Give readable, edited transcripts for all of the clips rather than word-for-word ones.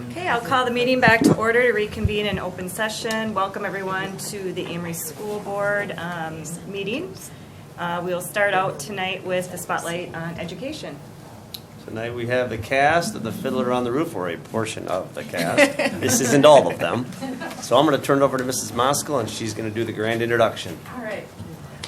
Okay, I'll call the meeting back to order to reconvene in open session. Welcome everyone to the Amery School Board meeting. We'll start out tonight with the spotlight on education. Tonight we have the cast of The Fiddler on the Roof, or a portion of the cast. This isn't all of them. So I'm going to turn it over to Mrs. Moskal, and she's going to do the grand introduction.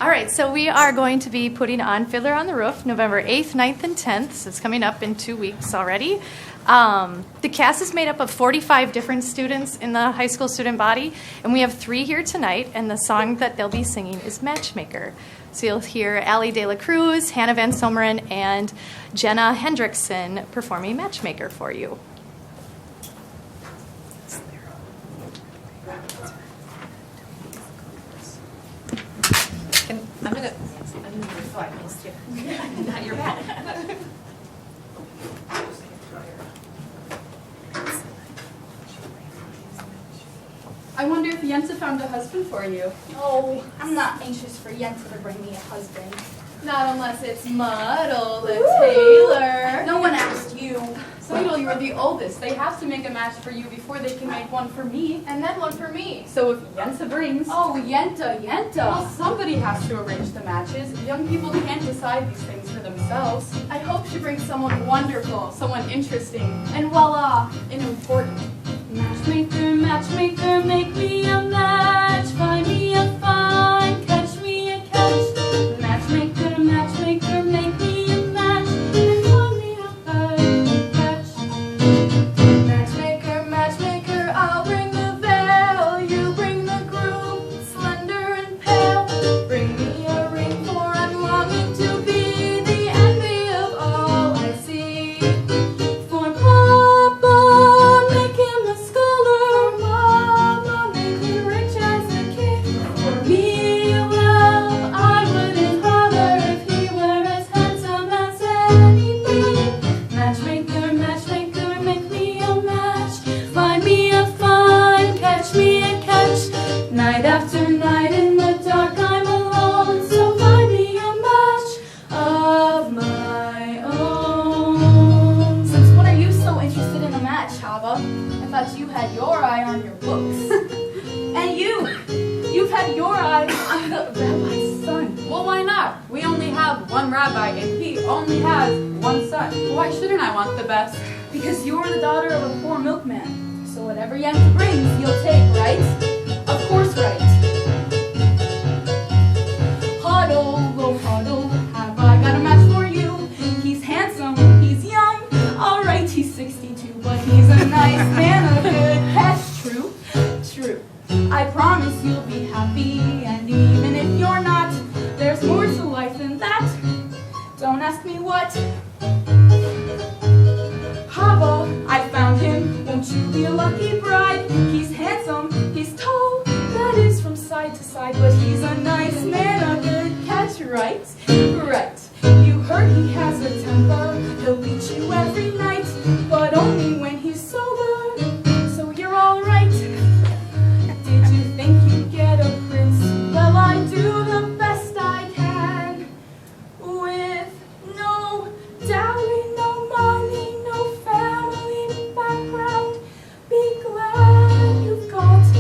All right, so we are going to be putting on Fiddler on the Roof November 8th, 9th, and 10th. So it's coming up in 2 weeks already. The cast is made up of 45 different students in the high school student body, and we have 3 here tonight, and the song that they'll be singing is Matchmaker. So you'll hear Allie De La Cruz, Hannah Van Someren, and Jenna Hendrickson performing Matchmaker for you. I'm gonna so I missed you. Not your bad. I wonder if Yenta found a husband for you. Oh, I'm not anxious for Yenta to bring me a husband. Not unless it's Muddle the tailor. No one asked you. Seidel, you're the oldest. They have to make a match for you before they can make one for me. And then one for me. So if Yenta brings... Oh, Yenta. Well, somebody has to arrange the matches. Young people can't decide these things for themselves. I hope she brings someone wonderful, someone interesting, and voila, an important. Matchmaker, matchmaker, make me a match. Find me a find, catch me a catch. Matchmaker, matchmaker, make me a match. Find me a find, catch. Matchmaker, matchmaker, I'll bring the veil. You bring the groom, slender and pale. Bring me a ring, for I'm longing to be the envy of all I see. For Papa, make him a scholar. Mama, make him rich as a king. For me, well, I wouldn't holler if he were as handsome as anything. Matchmaker, matchmaker, make me a match. Find me a find, catch me a catch. Night after night in the dark I'm alone, so find me a match of my own. Since when are you so interested in a match, Hava? I thought you had your eye on your books. And you've had your eye on the rabbi's son. Well, why not? We only have one rabbi and he only has one son. Why shouldn't I want the best? Because you're the daughter of a poor milkman. So whatever Yenta brings, you'll take, right? Of course, right. Huddle, oh huddle, have I got a match for you? He's handsome, he's young, alright, he's 62, but he's a nice man, a good catch. True, true. I promise you'll be happy, and even if you're not, there's more to life than that. Don't ask me what. Hava, I found him, won't you be a lucky bride? He's handsome, he's tall, that is from side to side, but he's a nice man, a good catch, right? Right. You heard he has a temper, he'll beat you every night, but only when he's sober, so you're alright. Did you think you'd get a prince? Well, I do the best I can, with no dowry, no money, no family background. Be glad you've got a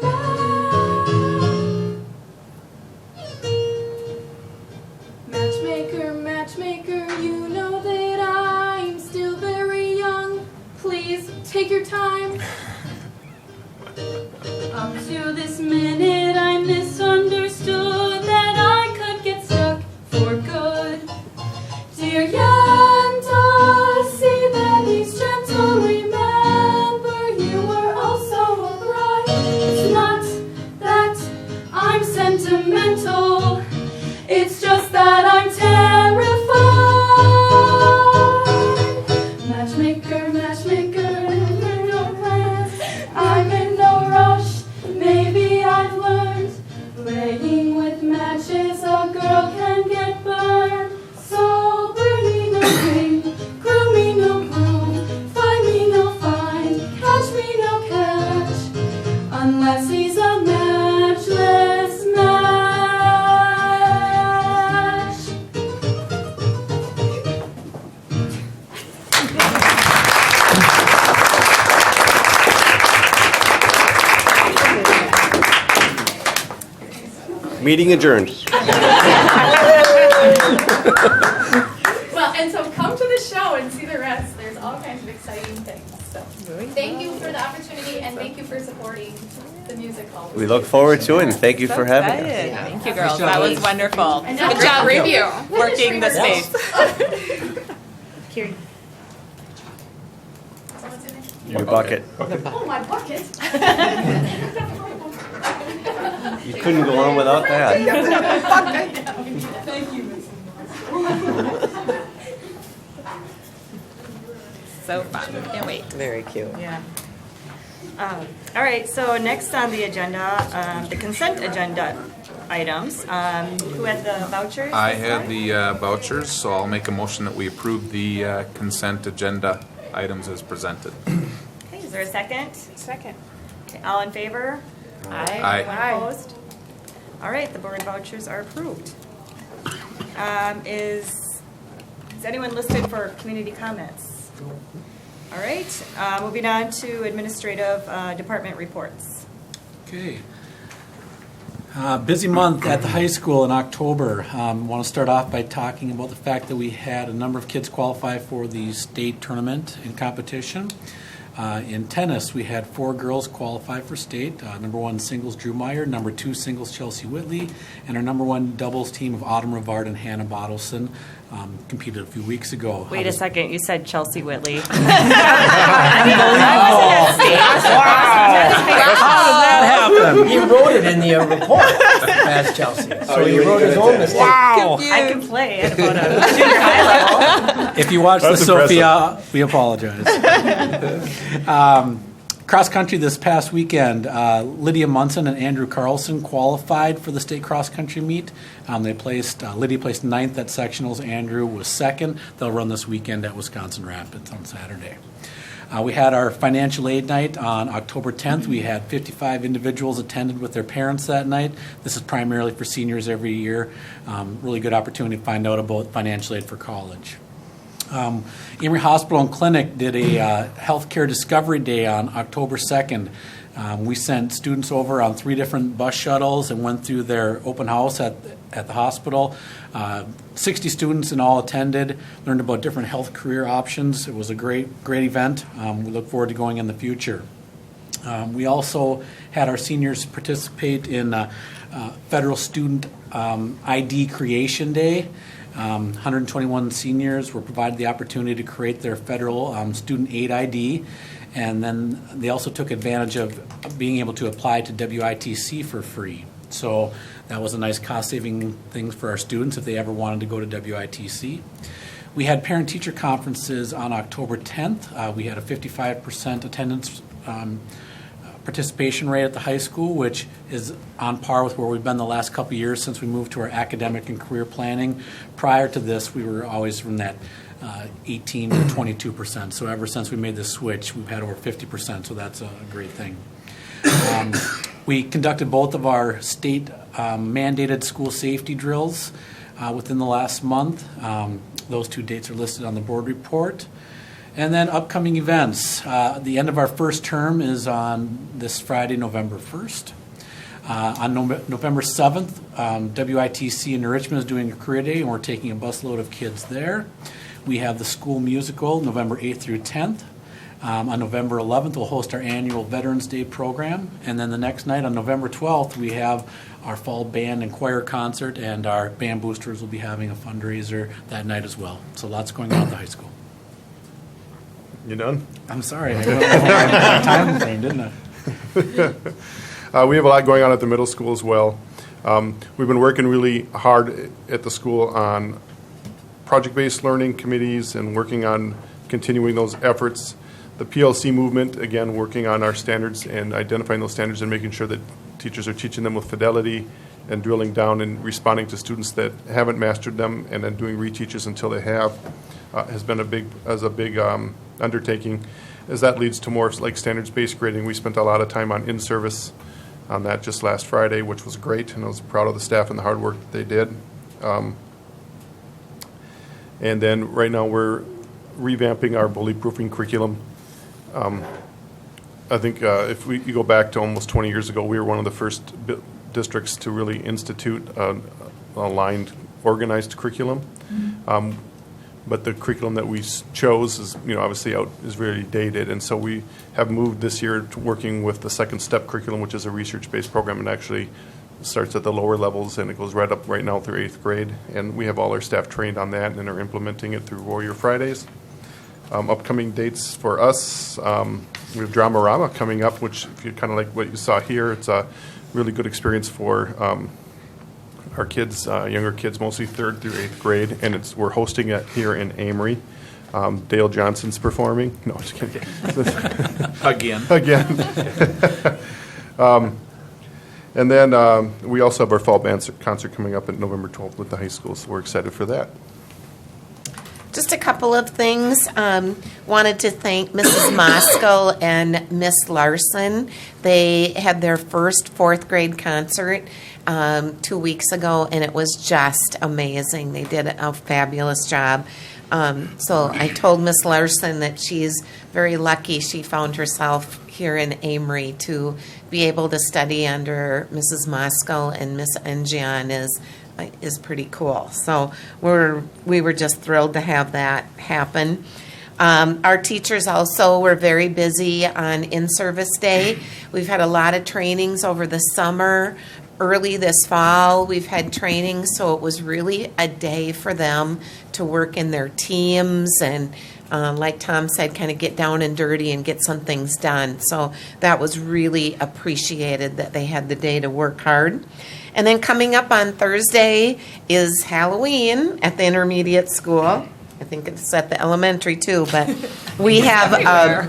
man. Matchmaker, matchmaker, you know that I'm still very young. Please take your time. Up to this minute I misunderstood that I could get stuck for good. Dear Yenta, see that he's gentle. Remember you were also a bride. It's not that I'm sentimental, it's just that I'm terrified. Matchmaker, matchmaker, no plans. I'm in no rush, maybe I've learned. Playing with matches, a girl can get burned. So bring me no ring, groom me no groom, find me no find, catch me no catch, unless he's a matchless match. Meeting adjourned. Well, and so come to the show and see the rest. There's all kinds of exciting things. So thank you for the opportunity and thank you for supporting the musical. We look forward to it, and thank you for having us. Thank you, girls. That was wonderful. And Good now job review. working the space. Kiri. Your bucket. Oh, my bucket. You couldn't go on without that. Thank you, Mrs. So fun. Can't wait. Very cute. Yeah. All right, so next on the agenda, the consent agenda items. Who had the vouchers? I this had time? the vouchers, so I'll make a motion that we approve the consent agenda items as presented. Okay, is there a second? Second. Okay, all in favor? Aye. Anyone opposed? All right, the board vouchers are approved. Is anyone listed for community comments? All right, moving on to administrative department reports. Okay. Busy month at the high school in October. Want to start off by talking about the fact that we had a number of kids qualify for the state tournament and competition. In tennis, we had 4 girls qualify for state. Number 1 singles Drew Meyer, number 2 singles Chelsea Whitley, and our number 1 doubles team of Autumn Rivard and Hannah Bottleson competed a few weeks ago. Wait a second, you said Chelsea Whitley. How did that happen? He wrote it in the report as Chelsea. So he wrote his own mistake. Wow! I can play at about a junior high level. If you watch the That's impressive. Sophia, we apologize. Cross country this past weekend, Lydia Munson and Andrew Carlson qualified for the state cross country meet. Lydia placed 9th at sectionals. Andrew was 2nd. They'll run this weekend at Wisconsin Rapids on Saturday. We had our financial aid night on October 10th. We had 55 individuals attended with their parents that night. This is primarily for seniors every year. Really good opportunity to find out about financial aid for college. Amery Hospital and Clinic did a healthcare discovery day on October 2nd. We sent students over on 3 different bus shuttles and went through their open house at the hospital. 60 students in all attended, learned about different health career options. It was a great event. We look forward to going in the future. We also had our seniors participate in Federal Student ID Creation Day. 121 seniors were provided the opportunity to create their federal student aid ID, and then they also took advantage of being able to apply to WITC for free. So that was a nice cost-saving thing for our students if they ever wanted to go to WITC. We had parent-teacher conferences on October 10th. We had a 55% attendance participation rate at the high school, which is on par with where we've been the last couple of years since we moved to our academic and career planning. Prior to this, we were always from that 18 to 22%. So ever since we made this switch, we've had over 50%, so that's a great thing. We conducted both of our state mandated school safety drills within the last month. Those 2 dates are listed on the board report. And then upcoming events. The end of our first term is on this Friday, November 1st. On November 7th, WITC in Richmond is doing a career day, and we're taking a busload of kids there. We have the school musical November 8th through 10th. On November 11th, we'll host our annual Veterans Day program. And then the next night, on November 12th, we have our fall band and choir concert, and our band boosters will be having a fundraiser that night as well. So lots going on at the high school. You done? I'm sorry, I went over my time frame, didn't I? We have a lot going on at the middle school as well. We've been working really hard at the school on project-based learning committees and working on continuing those efforts. The PLC movement, again, working on our standards and identifying those standards and making sure that teachers are teaching them with fidelity and drilling down and responding to students that haven't mastered them and then doing reteaches until they have, has been a big undertaking. As that leads to more like standards-based grading, we spent a lot of time on in-service on that just last Friday, which was great, and I was proud of the staff and the hard work that they did. And then right now we're revamping our bully-proofing curriculum. I think if you go back to almost 20 years ago, we were one of the first districts to really institute an aligned, organized curriculum. But the curriculum that we chose is, obviously is very dated, and so we have moved this year to working with the Second Step curriculum, which is a research-based program, and actually starts at the lower levels, and it goes right now through 8th grade. And we have all our staff trained on that and are implementing it through Warrior Fridays. Upcoming dates for us, we have Dramarama coming up, which, if you kind of like what you saw here, it's a really good experience for our kids, younger kids, mostly 3rd through 8th grade, and we're hosting it here in Amery. Dale Johnson's performing. No, just kidding. Again. And then we also have our fall band concert coming up at November 12th with the high school, so we're excited for that. Just a couple of things. Wanted to thank Mrs. Moskal and Miss Larson. They had their first 4th grade concert 2 weeks ago, and it was just amazing. They did a fabulous job. So I told Miss Larson that she's very lucky she found herself here in Amery. To be able to study under Mrs. Moskal and Miss Engian is pretty cool. So we were just thrilled to have that happen. Our teachers also were very busy on in-service day. We've had a lot of trainings over the summer. Early this fall, we've had training, so it was really a day for them to work in their teams and, like Tom said, kind of get down and dirty and get some things done. So that was really appreciated that they had the day to work hard. And then coming up on Thursday is Halloween at the intermediate school. I think it's at the elementary too, but we have our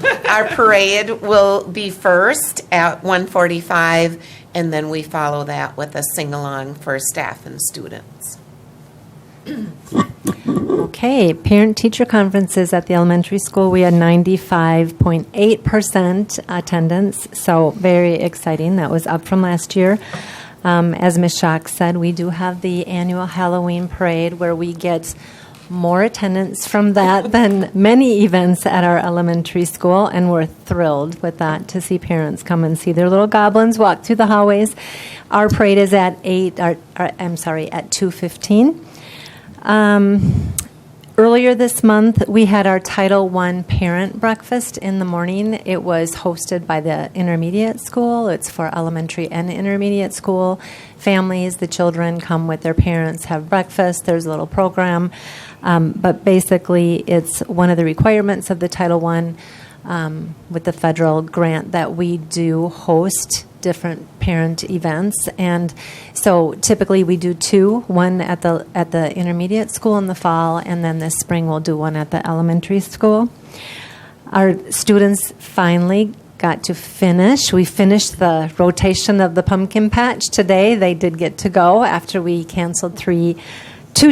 parade will be first at 1:45, and then we follow that with a sing-along for staff and students. Okay, parent-teacher conferences at the elementary school. We had 95.8% attendance, so very exciting. That was up from last year. As Ms. Schock said, we do have the annual Halloween parade where we get more attendance from that than many events at our elementary school, and we're thrilled with that to see parents come and see their little goblins walk through the hallways. Our parade is at 2:15. Earlier this month, we had our Title I parent breakfast in the morning. It was hosted by the intermediate school. It's for elementary and intermediate school families. The children come with their parents, have breakfast. There's a little program. But basically, it's one of the requirements of the Title I with the federal grant that we do host different parent events. And so typically we do two, one at the intermediate school in the fall, and then this spring we'll do one at the elementary school. Our students finally got to finish. We finished the rotation of the pumpkin patch today. They did get to go after we canceled two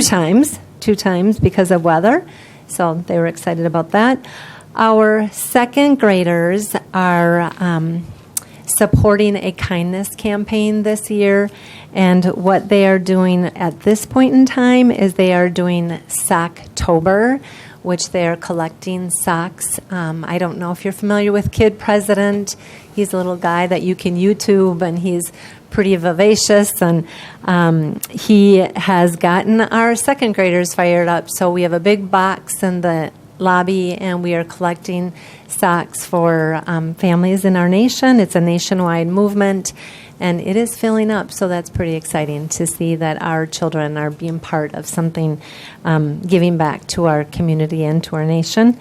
times because of weather. So they were excited about that. Our second graders are supporting a kindness campaign this year, and what they are doing at this point in time is they are doing Socktober, which they are collecting socks. I don't know if you're familiar with Kid President. He's a little guy that you can YouTube, and he's pretty vivacious, and he has gotten our second graders fired up. So we have a big box in the lobby, and we are collecting socks for families in our nation. It's a nationwide movement, and it is filling up, so that's pretty exciting to see that our children are being part of something, giving back to our community and to our nation.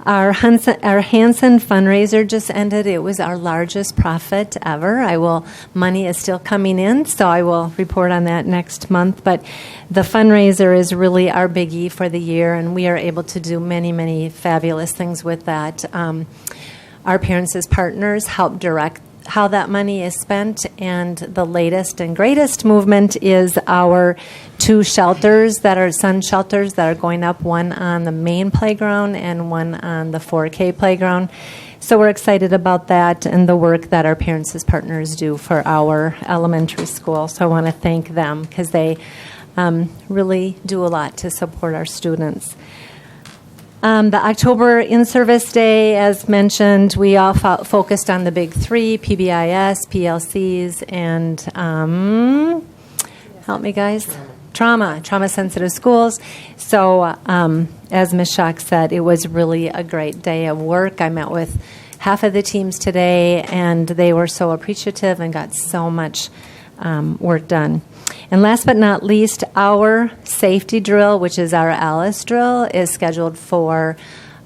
Our Hansen fundraiser just ended. It was our largest profit ever. Money is still coming in, so I will report on that next month. But the fundraiser is really our biggie for the year, and we are able to do many, many fabulous things with that. Our parents as partners help direct how that money is spent, and the latest and greatest movement is our two shelters that are sun shelters that are going up, one on the main playground and one on the 4K playground. So we're excited about that and the work that our parents as partners do for our elementary school. So I want to thank them because they really do a lot to support our students. The October in-service day, as mentioned, we all focused on the big three, PBIS, PLCs, and help me guys, trauma-sensitive schools. So as Ms. Schock said, it was really a great day of work. I met with half of the teams today, and they were so appreciative and got so much work done. And last but not least, our safety drill, which is our Alice drill, is scheduled for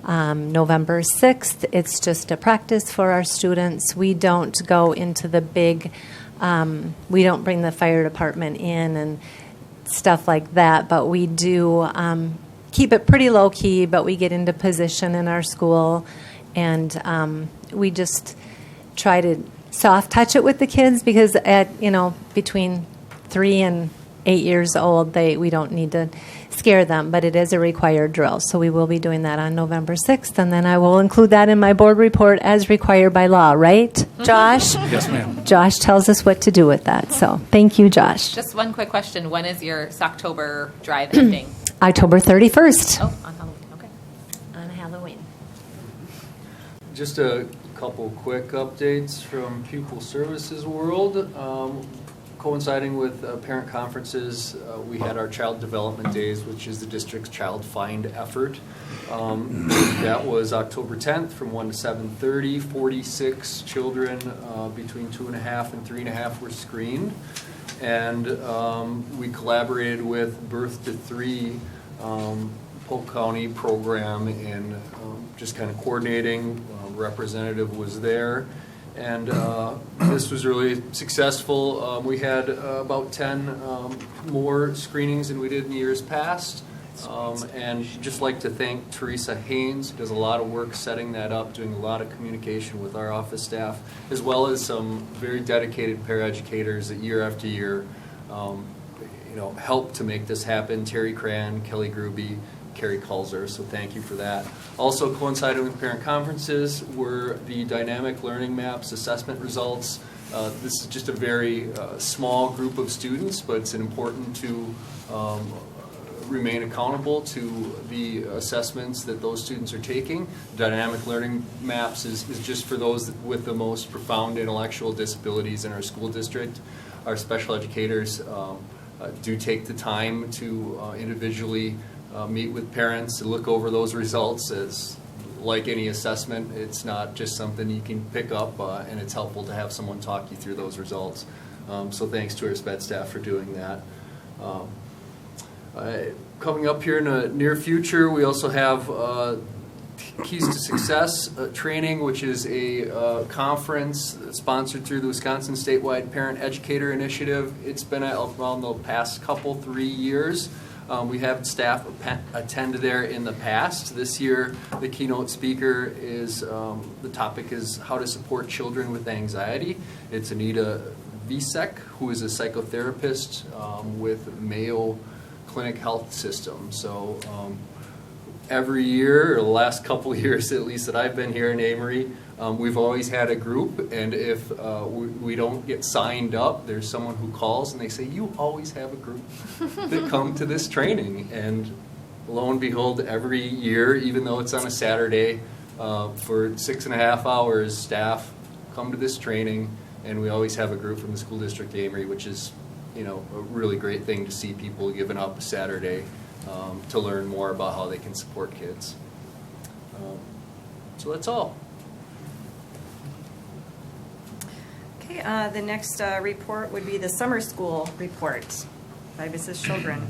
November 6th. It's just a practice for our students. We don't go into the big, we don't bring the fire department in and stuff like that, but we do keep it pretty low key, but we get into position in our school, and we just try to soft touch it with the kids, because at, between 3 and 8 years old, we don't need to scare them, but it is a required drill. So we will be doing that on November 6th, and then I will include that in my board report as required by law, right, Josh? Yes, ma'am. Josh tells us what to do with that, so thank you, Josh. Just one quick question. When is your Socktober drive ending? October 31st. Oh, on Halloween. Okay. On Halloween. Just a couple quick updates from Pupil Services World. Coinciding with parent conferences, we had our Child Development Days, which is the district's child find effort. That was October 10th from 1 to 7:30. 46 children between 2.5 and 3.5 were screened. And we collaborated with Birth to 3 Polk County program in just kind of coordinating. Representative was there. And this was really successful. We had about 10 more screenings than we did in years past. And just like to thank Teresa Haynes, who does a lot of work setting that up, doing a lot of communication with our office staff, as well as some very dedicated paraeducators that year after year help to make this happen. Terry Cran, Kelly Gruby, Carrie Kulzer, so thank you for that. Also coinciding with parent conferences were the dynamic learning maps assessment results. This is just a very small group of students, but it's important to remain accountable to the assessments that those students are taking. Dynamic learning maps is just for those with the most profound intellectual disabilities in our school district. Our special educators do take the time to individually meet with parents and look over those results. As like any assessment, it's not just something you can pick up, and it's helpful to have someone talk you through those results. So thanks to our SPED staff for doing that. Coming up here in the near future, we also have Keys to Success training, which is a conference sponsored through the Wisconsin Statewide Parent Educator Initiative. It's been around the past 3 years. We have staff attend there in the past. This year, the keynote speaker is, the topic is how to support children with anxiety. It's Anita Visek, who is a psychotherapist with Mayo Clinic Health System. So every year, or the last couple of years at least that I've been here in Amery, we've always had a group, and if we don't get signed up, there's someone who calls and they say, you always have a group that come to this training. And lo and behold, every year, even though it's on a Saturday, for 6.5 hours, staff come to this training, and we always have a group from the school district of Amery, which is a really great thing to see people giving up a Saturday to learn more about how they can support kids. So that's all. Okay, the next report would be the summer school report by Mrs. Shogren.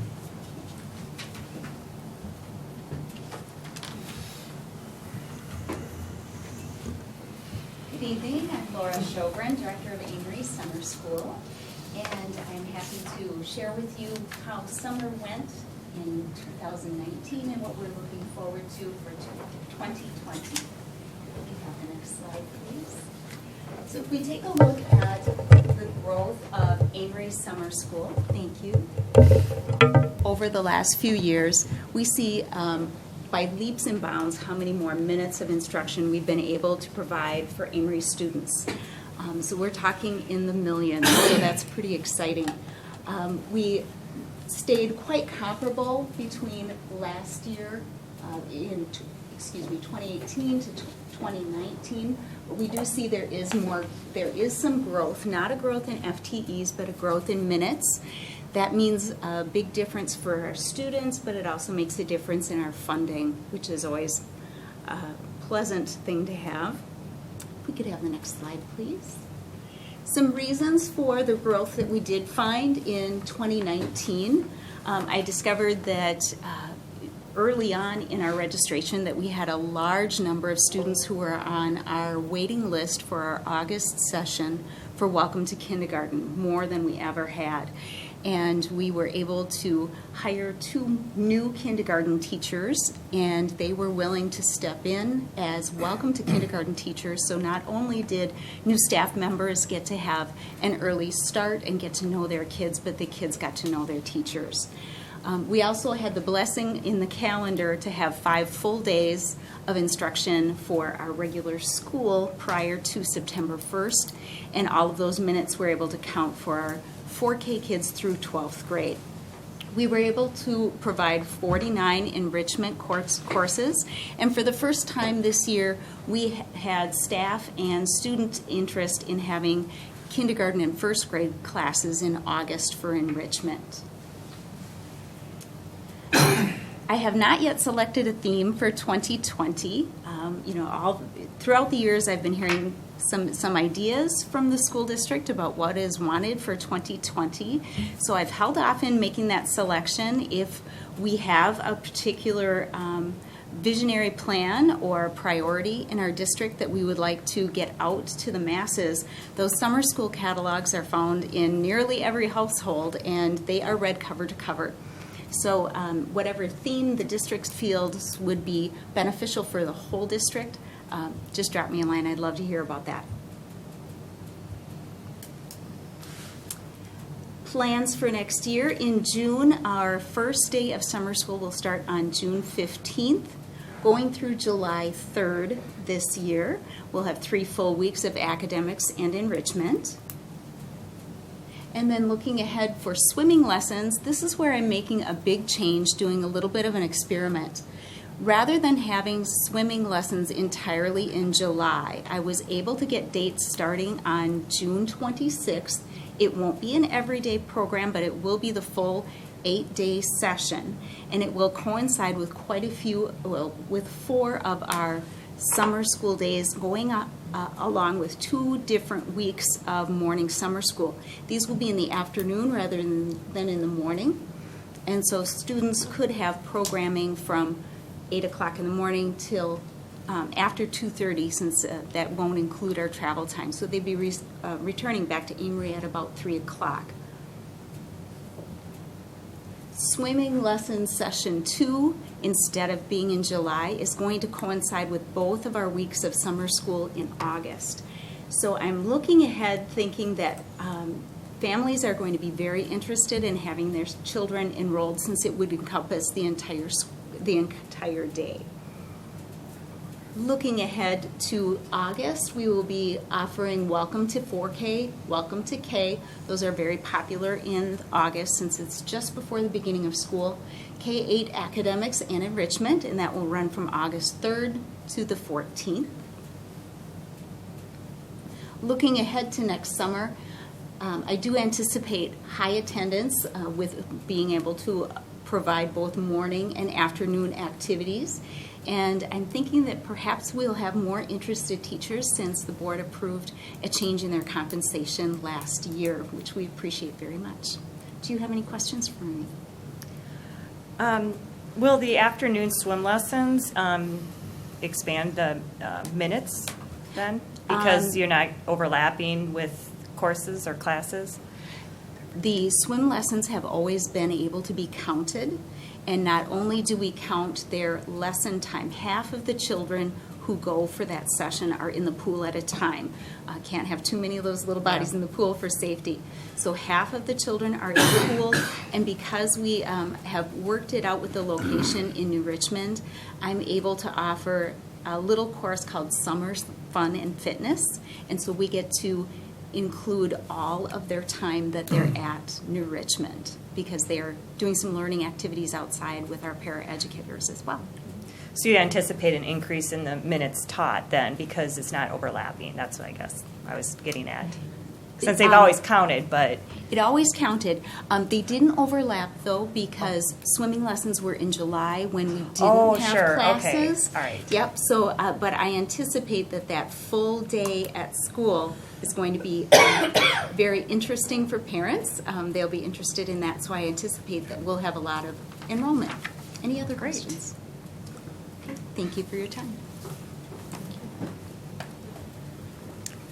Good evening, I'm Laura Shogren, Director of Amery Summer School, and I'm happy to share with you how summer went in 2019 and what we're looking forward to for 2020. If you have the next slide, please. So if we take a look at the growth of Amery Summer School, thank you, over the last few years, we see by leaps and bounds how many more minutes of instruction we've been able to provide for Amery students. So we're talking in the millions, so that's pretty exciting. We stayed quite comparable between last year in 2018 to 2019. But we do see there is some growth, not a growth in FTEs, but a growth in minutes. That means a big difference for our students, but it also makes a difference in our funding, which is always a pleasant thing to have. If we could have the next slide, please. Some reasons for the growth that we did find in 2019. I discovered that early on in our registration that we had a large number of students who were on our waiting list for our August session for Welcome to Kindergarten, more than we ever had. And we were able to hire 2 new kindergarten teachers, and they were willing to step in as Welcome to Kindergarten teachers. So not only did new staff members get to have an early start and get to know their kids, but the kids got to know their teachers. We also had the blessing in the calendar to have 5 full days of instruction for our regular school prior to September 1st, and all of those minutes were able to count for our 4K kids through 12th grade. We were able to provide 49 enrichment courses, and for the first time this year, we had staff and student interest in having kindergarten and first grade classes in August for enrichment. I have not yet selected a theme for 2020. Throughout the years, I've been hearing some ideas from the school district about what is wanted for 2020. So I've held off in making that selection. If we have a particular visionary plan or priority in our district that we would like to get out to the masses, those summer school catalogs are found in nearly every household, and they are read cover to cover. So whatever theme the district feels would be beneficial for the whole district, just drop me a line. I'd love to hear about that. Plans for next year. In June, our first day of summer school will start on June 15th, going through July 3rd this year. We'll have 3 full weeks of academics and enrichment. And then looking ahead for swimming lessons, this is where I'm making a big change, doing a little bit of an experiment. Rather than having swimming lessons entirely in July, I was able to get dates starting on June 26th. It won't be an everyday program, but it will be the full 8-day session. And it will coincide with with 4 of our summer school days going up, along with 2 different weeks of morning summer school. These will be in the afternoon rather than in the morning. And so students could have programming from 8 o'clock in the morning till after 2:30, since that won't include our travel time. So they'd be returning back to Amery at about 3 o'clock. Swimming lesson session 2, instead of being in July, is going to coincide with both of our weeks of summer school in August. So I'm looking ahead thinking that families are going to be very interested in having their children enrolled, since it would encompass the entire day. Looking ahead to August, we will be offering Welcome to 4K, Welcome to K. Those are very popular in August since it's just before the beginning of school. K-8 academics and enrichment, and that will run from August 3rd to the 14th. Looking ahead to next summer, I do anticipate high attendance with being able to provide both morning and afternoon activities. And I'm thinking that perhaps we'll have more interested teachers since the board approved a change in their compensation last year, which we appreciate very much. Do you have any questions for me? Will the afternoon swim lessons expand the minutes then? Because you're not overlapping with courses or classes? The swim lessons have always been able to be counted, and not only do we count their lesson time, half of the children who go for that session are in the pool at a time. Can't have too many of those little bodies in the pool for safety. So half of the children are in the pool, and because we have worked it out with the location in New Richmond, I'm able to offer a little course called Summer Fun and Fitness, and so we get to include all of their time that they're at New Richmond because they are doing some learning activities outside with our paraeducators as well. So you anticipate an increase in the minutes taught then because it's not overlapping. That's what I guess I was getting at. Since they've always counted, but. It always counted. They didn't overlap though because swimming lessons were in July when we didn't have classes. Okay. All right. Yep. So, but I anticipate that full day at school is going to be very interesting for parents. They'll be interested in that, so I anticipate that we'll have a lot of enrollment. Any other questions? Okay. Thank you for your time.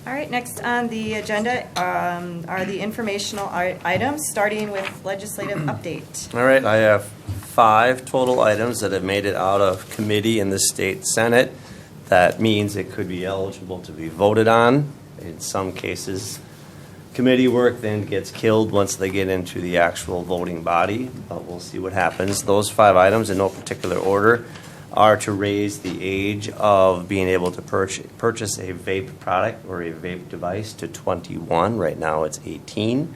All right, next on the agenda are the informational items, starting with legislative update. All right, I have 5 total items that have made it out of committee in the state Senate. That means it could be eligible to be voted on. In some cases, committee work then gets killed once they get into the actual voting body, but we'll see what happens. Those 5 items, in no particular order, are to raise the age of being able to purchase a vape product or a vape device to 21. Right now it's 18.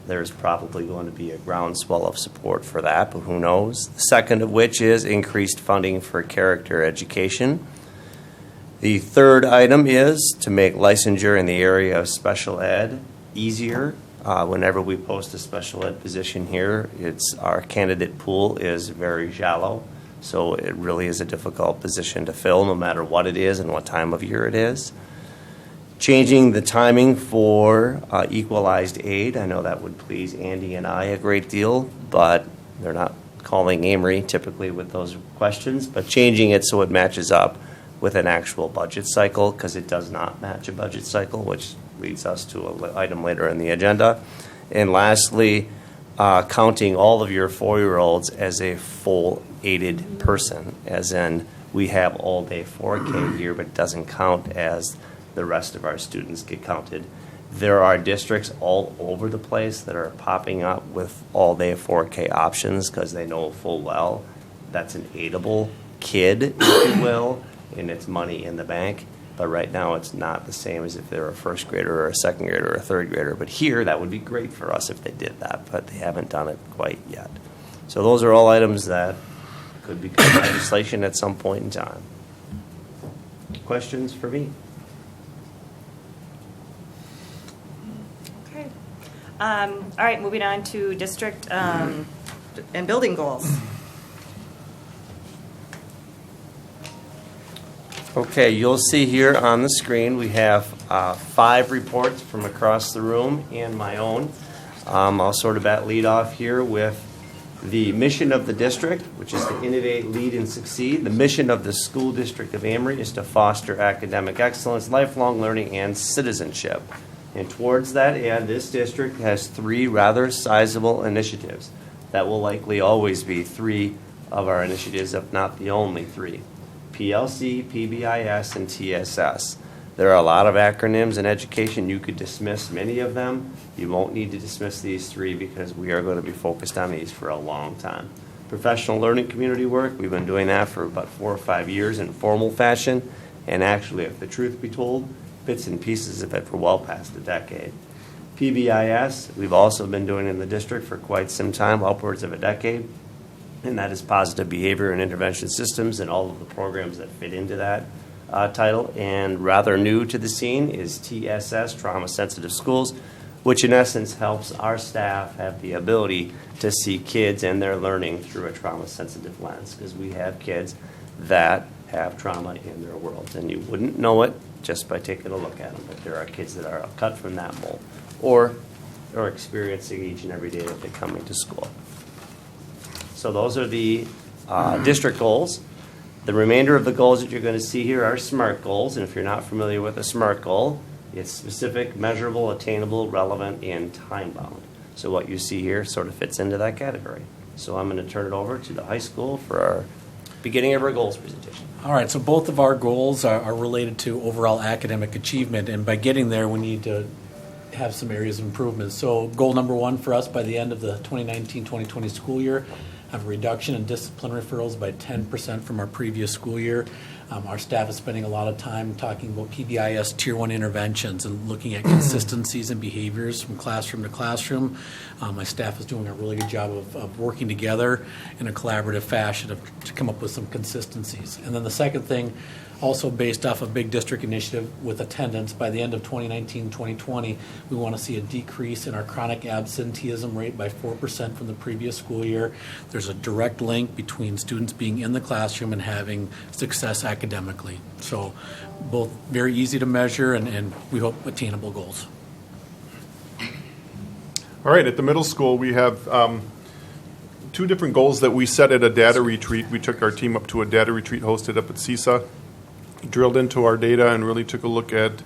There's probably going to be a groundswell of support for that, but who knows? The second of which is increased funding for character education. The third item is to make licensure in the area of special ed easier. Whenever we post a special ed position here, our candidate pool is very shallow. So it really is a difficult position to fill no matter what it is and what time of year it is. Changing the timing for equalized aid. I know that would please Andy and I a great deal, but they're not calling Amery typically with those questions. But changing it so it matches up with an actual budget cycle, because it does not match a budget cycle, which leads us to an item later in the agenda. And lastly, counting all of your 4-year-olds as a full aided person, as in we have all day 4K here, but it doesn't count as the rest of our students get counted. There are districts all over the place that are popping up with all day 4K options because they know full well that's an aidable kid, if you will, and it's money in the bank. But right now it's not the same as if they're a first grader or a second grader or a third grader. But here, that would be great for us if they did that, but they haven't done it quite yet. So those are all items that could become legislation at some point in time. Questions for me? Okay. All right, moving on to district and building goals. Okay, you'll see here on the screen we have 5 reports from across the room and my own. I'll sort of lead off here with the mission of the district, which is to innovate, lead, and succeed. The mission of the school district of Amery is to foster academic excellence, lifelong learning, and citizenship. And towards that end, this district has 3 rather sizable initiatives. That will likely always be 3 of our initiatives, if not the only 3. PLC, PBIS, and TSS. There are a lot of acronyms in education. You could dismiss many of them. You won't need to dismiss these 3 because we are going to be focused on these for a long time. Professional learning community work, we've been doing that for about 4 or 5 years in formal fashion. And actually, if the truth be told, bits and pieces of it for well past a decade. PBIS, we've also been doing in the district for quite some time, upwards of a decade. And that is positive behavior and intervention systems and all of the programs that fit into that title. And rather new to the scene is TSS, Trauma Sensitive Schools, which in essence helps our staff have the ability to see kids and their learning through a trauma sensitive lens, because we have kids that have trauma in their world. And you wouldn't know it just by taking a look at them, but there are kids that are cut from that mold or are experiencing each and every day that they come into school. So those are the district goals. The remainder of the goals that you're going to see here are SMART goals. And if you're not familiar with a SMART goal, it's specific, measurable, attainable, relevant, and time-bound. So what you see here sort of fits into that category. So I'm going to turn it over to the high school for our beginning of our goals presentation. All right, so both of our goals are related to overall academic achievement. And by getting there, we need to have some areas of improvement. So goal number 1 for us by the end of the 2019-2020 school year, have a reduction in discipline referrals by 10% from our previous school year. Our staff is spending a lot of time talking about PBIS Tier 1 interventions and looking at consistencies and behaviors from classroom to classroom. My staff is doing a really good job of working together in a collaborative fashion to come up with some consistencies. And then the second thing, also based off a big district initiative with attendance, by the end of 2019-2020, we want to see a decrease in our chronic absenteeism rate by 4% from the previous school year. There's a direct link between students being in the classroom and having success academically. So both very easy to measure and we hope attainable goals. All right, at the middle school, we have two different goals that we set at a data retreat. We took our team up to a data retreat hosted up at CISA, drilled into our data, and really took a look at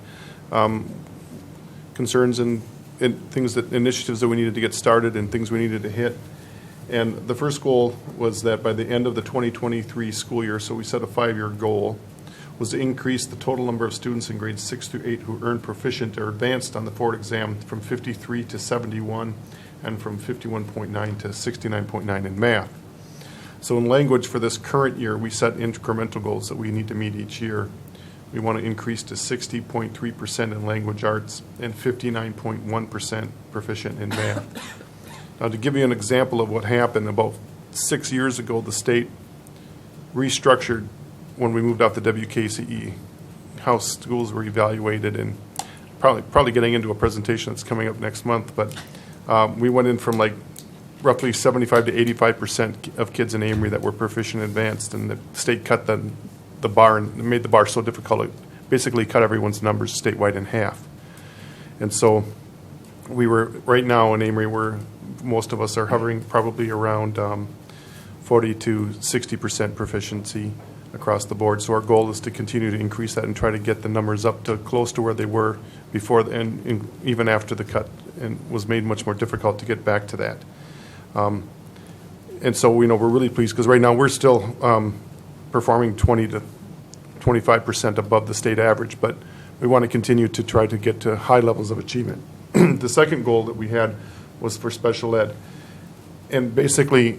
concerns and things initiatives that we needed to get started and things we needed to hit. And the first goal was that by the end of the 2023 school year, so we set a 5-year goal, was to increase the total number of students in grades 6 through 8 who earned proficient or advanced on the Ford exam from 53 to 71 and from 51.9 to 69.9 in math. So in language for this current year, we set incremental goals that we need to meet each year. We want to increase to 60.3% in language arts and 59.1% proficient in math. Now, to give you an example of what happened, about 6 years ago, the state restructured when we moved off the WKCE, how schools were evaluated, and probably getting into a presentation that's coming up next month, but we went in from like roughly 75 to 85% of kids in Amery that were proficient advanced, and the state cut the bar and made the bar so difficult it basically cut everyone's numbers statewide in half. And so we were, right now in Amery, most of us are hovering probably around 40 to 60% proficiency across the board. So our goal is to continue to increase that and try to get the numbers up to close to where they were before, and even after the cut, and was made much more difficult to get back to that. And so we're really pleased because right now we're still performing 20 to 25% above the state average, but we want to continue to try to get to high levels of achievement. The second goal that we had was for special ed. And basically,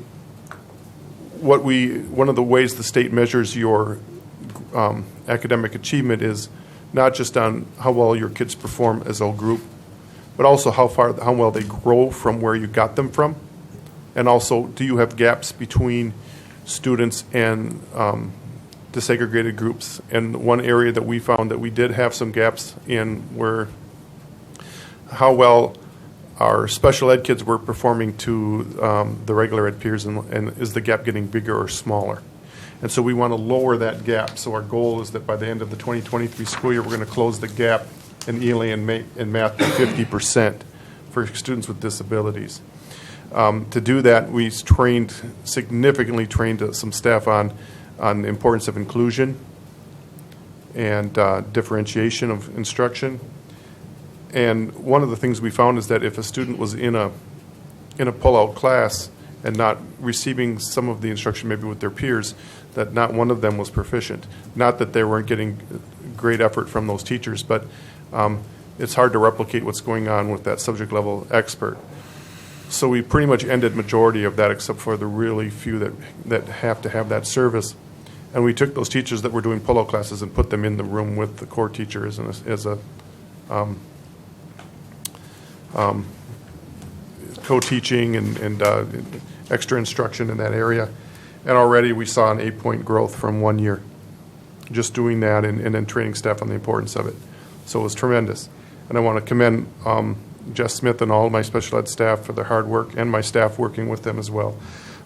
one of the ways the state measures your academic achievement is not just on how well your kids perform as a group, but also how well they grow from where you got them from. And also, do you have gaps between students and desegregated groups? And one area that we found that we did have some gaps in were how well our special ed kids were performing to the regular ed peers, and is the gap getting bigger or smaller? And so we want to lower that gap. So our goal is that by the end of the 2023 school year, we're going to close the gap in ELA and math to 50% for students with disabilities. To do that, we significantly trained some staff on the importance of inclusion and differentiation of instruction. And one of the things we found is that if a student was in a pull-out class and not receiving some of the instruction maybe with their peers, that not one of them was proficient. Not that they weren't getting great effort from those teachers, but it's hard to replicate what's going on with that subject level expert. So we pretty much ended majority of that except for the really few that have to have that service. And we took those teachers that were doing pull-out classes and put them in the room with the core teachers as a co-teaching and extra instruction in that area. And already we saw an 8-point growth from 1 year just doing that and then training staff on the importance of it. So it was tremendous. And I want to commend Jess Smith and all my special ed staff for their hard work, and my staff working with them as well.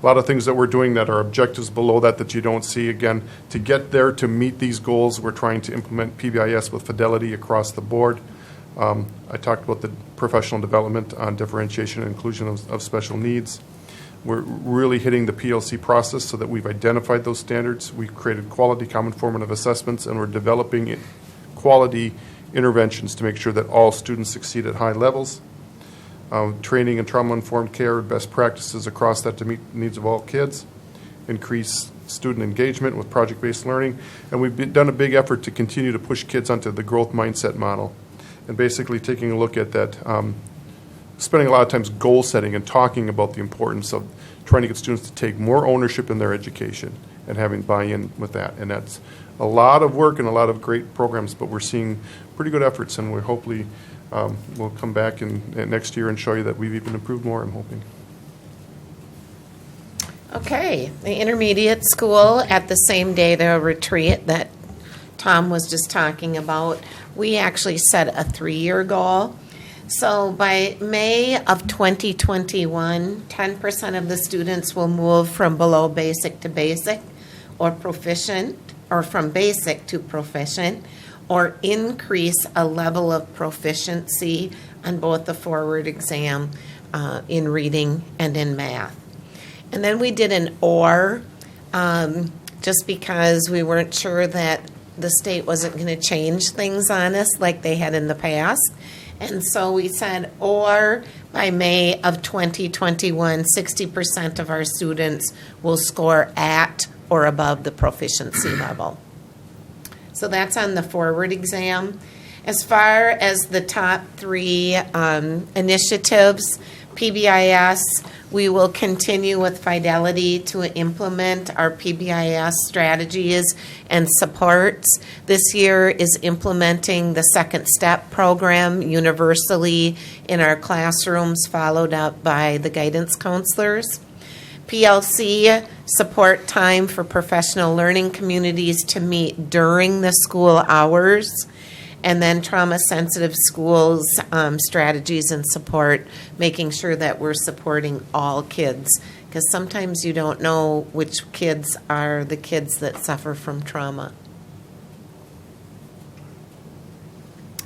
A lot of things that we're doing that are objectives below that you don't see. Again, to get there, to meet these goals, we're trying to implement PBIS with fidelity across the board. I talked about the professional development on differentiation and inclusion of special needs. We're really hitting the PLC process so that we've identified those standards. We've created quality common formative assessments, and we're developing quality interventions to make sure that all students succeed at high levels. Training and trauma-informed care, best practices across that to meet the needs of all kids. Increase student engagement with project-based learning. And we've done a big effort to continue to push kids onto the growth mindset model. And basically taking a look at that, spending a lot of times goal setting and talking about the importance of trying to get students to take more ownership in their education and having buy-in with that. And that's a lot of work and a lot of great programs, but we're seeing pretty good efforts, and we hopefully we'll come back next year and show you that we've even improved more, I'm hoping. Okay, the intermediate school at the same data retreat that Tom was just talking about, we actually set a 3-year goal. So by May of 2021, 10% of the students will move from below basic to basic, or proficient, or from basic to proficient, or increase a level of proficiency on both the forward exam in reading and in math. And then we did an or, just because we weren't sure that the state wasn't going to change things on us like they had in the past. And so we said, or by May of 2021, 60% of our students will score at or above the proficiency level. So that's on the forward exam. As far as the top 3 initiatives, PBIS, we will continue with Fidelity to implement our PBIS strategies and supports. This year is implementing the Second Step program universally in our classrooms, followed up by the guidance counselors. PLC, support time for professional learning communities to meet during the school hours. And then trauma-sensitive schools, strategies and support, making sure that we're supporting all kids. Because sometimes you don't know which kids are the kids that suffer from trauma.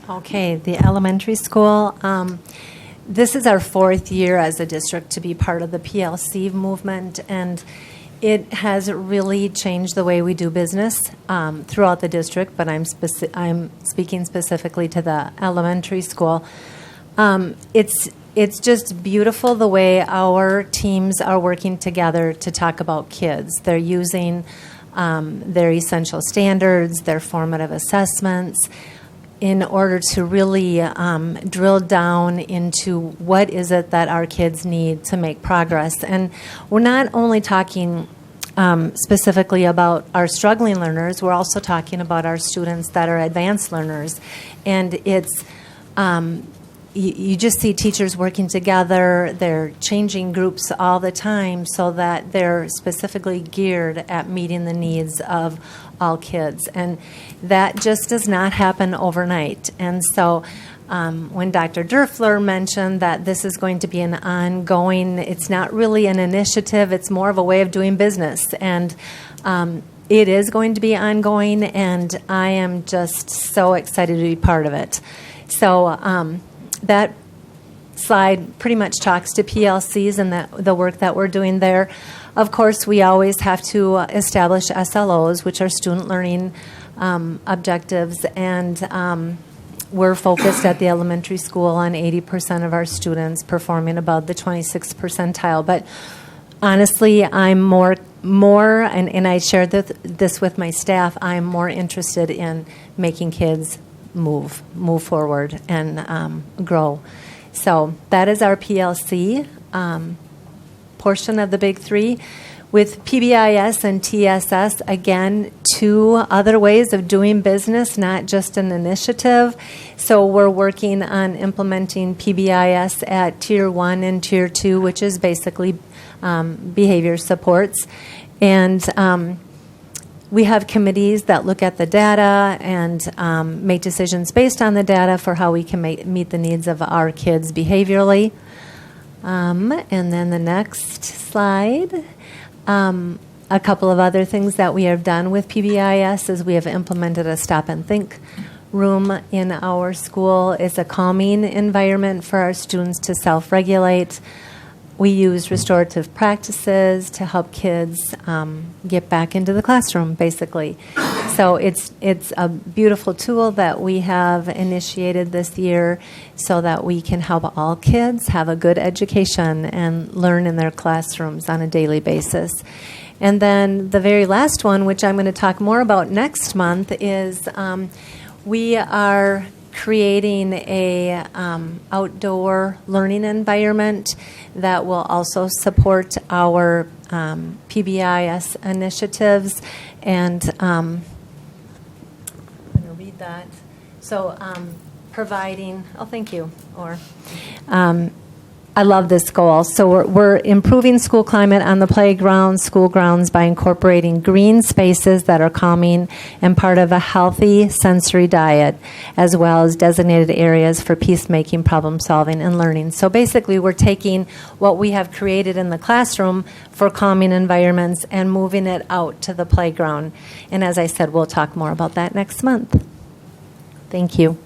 Okay, the elementary school. This is our 4th year as a district to be part of the PLC movement, and it has really changed the way we do business throughout the district, but I'm speaking specifically to the elementary school. It's just beautiful the way our teams are working together to talk about kids. They're using their essential standards, their formative assessments, in order to really drill down into what is it that our kids need to make progress. And we're not only talking specifically about our struggling learners, we're also talking about our students that are advanced learners. And it's, you just see teachers working together, they're changing groups all the time so that they're specifically geared at meeting the needs of all kids. And that just does not happen overnight. And so when Dr. Derfler mentioned that this is going to be an ongoing, it's not really an initiative, it's more of a way of doing business. And it is going to be ongoing, and I am just so excited to be part of it. So that slide pretty much talks to PLCs and the work that we're doing there. Of course, we always have to establish SLOs, which are student learning objectives, and we're focused at the elementary school on 80% of our students performing above the 26th percentile. But honestly, I'm more, and I shared this with my staff, I'm more interested in making kids move forward and grow. So that is our PLC portion of the big 3. With PBIS and TSS, again, 2 other ways of doing business, not just an initiative. So we're working on implementing PBIS at Tier 1 and Tier 2, which is basically behavior supports. And we have committees that look at the data and make decisions based on the data for how we can meet the needs of our kids behaviorally. And then the next slide. A couple of other things that we have done with PBIS is we have implemented a stop and think room in our school. It's a calming environment for our students to self-regulate. We use restorative practices to help kids get back into the classroom, basically. So it's a beautiful tool that we have initiated this year so that we can help all kids have a good education and learn in their classrooms on a daily basis. And then the very last one, which I'm going to talk more about next month, is we are creating a outdoor learning environment that will also support our PBIS initiatives. And read that. So providing, oh, thank you. Or I love this goal. So we're improving school climate on the playground, school grounds by incorporating green spaces that are calming and part of a healthy sensory diet, as well as designated areas for peacemaking, problem solving, and learning. So basically, we're taking what we have created in the classroom for calming environments and moving it out to the playground. And as I said, we'll talk more about that next month. Thank you.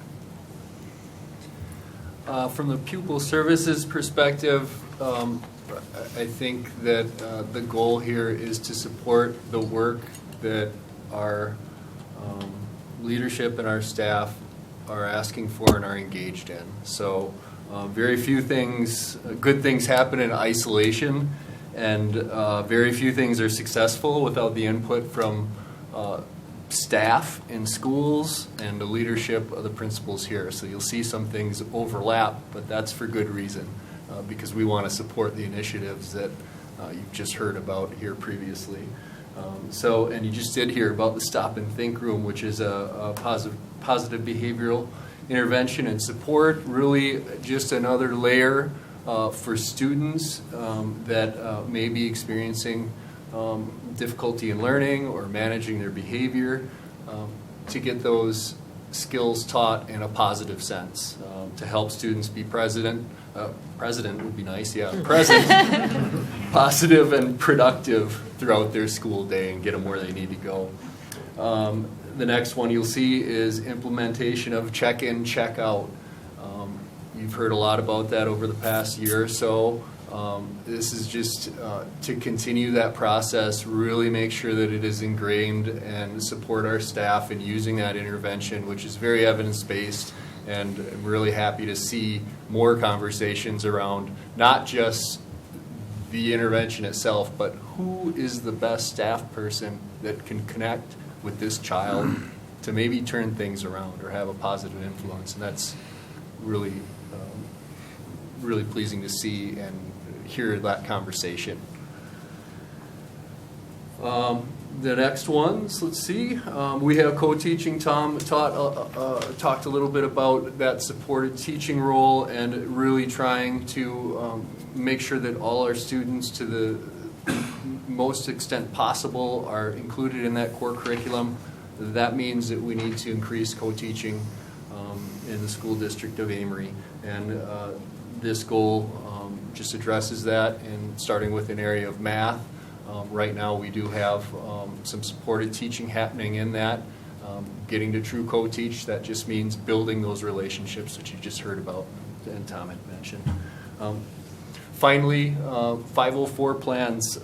From the pupil services perspective, I think that the goal here is to support the work that our leadership and our staff are asking for and are engaged in. So very few things, good things happen in isolation, and very few things are successful without the input from staff in schools and the leadership of the principals here. So you'll see some things overlap, but that's for good reason, because we want to support the initiatives that you've just heard about here previously. And you just did hear about the Stop and Think Room, which is a positive behavioral intervention and support, really just another layer for students that may be experiencing difficulty in learning or managing their behavior, to get those skills taught in a positive sense, to help students be president would be nice, yeah, present, positive and productive throughout their school day and get them where they need to go. The next one you'll see is implementation of check-in, check-out. You've heard a lot about that over the past year or so. This is just to continue that process, really make sure that it is ingrained and support our staff in using that intervention, which is very evidence-based, and I'm really happy to see more conversations around not just the intervention itself, but who is the best staff person that can connect with this child to maybe turn things around or have a positive influence, and that's really really pleasing to see and hear that conversation. The next ones, let's see. We have co-teaching. Tom talked a little bit about that supported teaching role and really trying to make sure that all our students, to the most extent possible, are included in that core curriculum. That means that we need to increase co-teaching in the school district of Amery. And this goal just addresses that, and starting with an area of math. Right now we do have some supported teaching happening in that. Getting to true co-teach, that just means building those relationships that you just heard about and Tom had mentioned. Finally, 504 plans.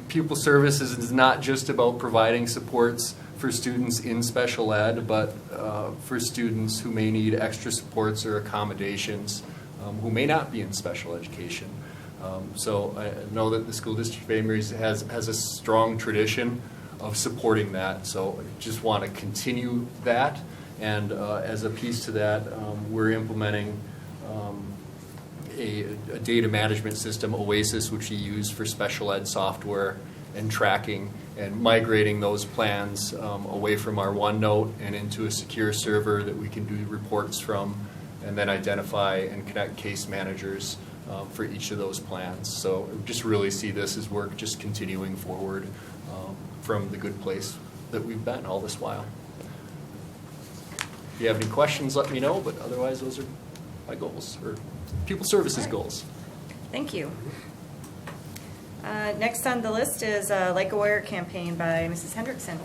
Pupil services is not just about providing supports for students in special ed, but for students who may need extra supports or accommodations, who may not be in special education. So I know that the school district of Amery has a strong tradition of supporting that. So I just want to continue that. And as a piece to that, we're implementing a data management system, Oasis, which we use for special ed software and tracking, and migrating those plans away from our OneNote and into a secure server that we can do reports from, and then identify and connect case managers for each of those plans. So just really see this as work just continuing forward from the good place that we've been all this while. If you have any questions, let me know, but otherwise those are my goals, or pupil services goals. Thank you. Next on the list is Like a Warrior campaign by Mrs. Hendrickson.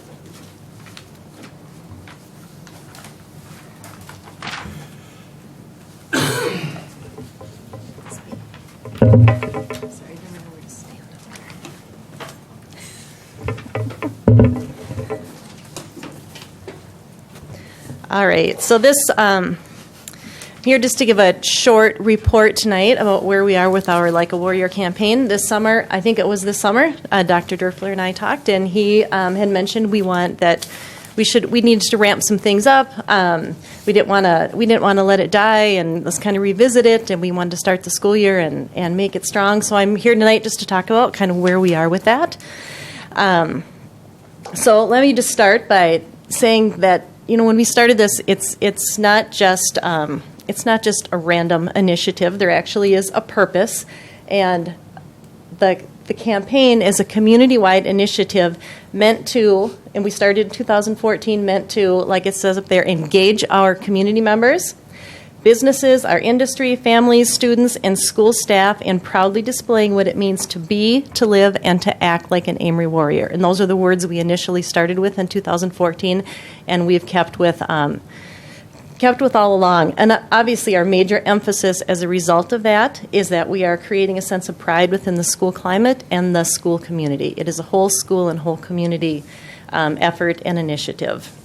Sorry, I don't remember where to stand over there. All right, so this, here just to give a short report tonight about where we are with our Like a Warrior campaign. This summer, I think it was this summer, Dr. Derfler and I talked, and he had mentioned we needed to ramp some things up. We didn't want to let it die, and let's kind of revisit it, and we wanted to start the school year and make it strong. So I'm here tonight just to talk about kind of where we are with that. So let me just start by saying that when we started this, it's not just a random initiative. There actually is a purpose, and the campaign is a community-wide initiative meant to, and we started in 2014, meant to, like it says up there, engage our community members, businesses, our industry, families, students, and school staff in proudly displaying what it means to be, to live, and to act like an Amery warrior. And those are the words we initially started with in 2014, and we've kept with all along. And obviously our major emphasis as a result of that is that we are creating a sense of pride within the school climate and the school community. It is a whole school and whole community effort and initiative.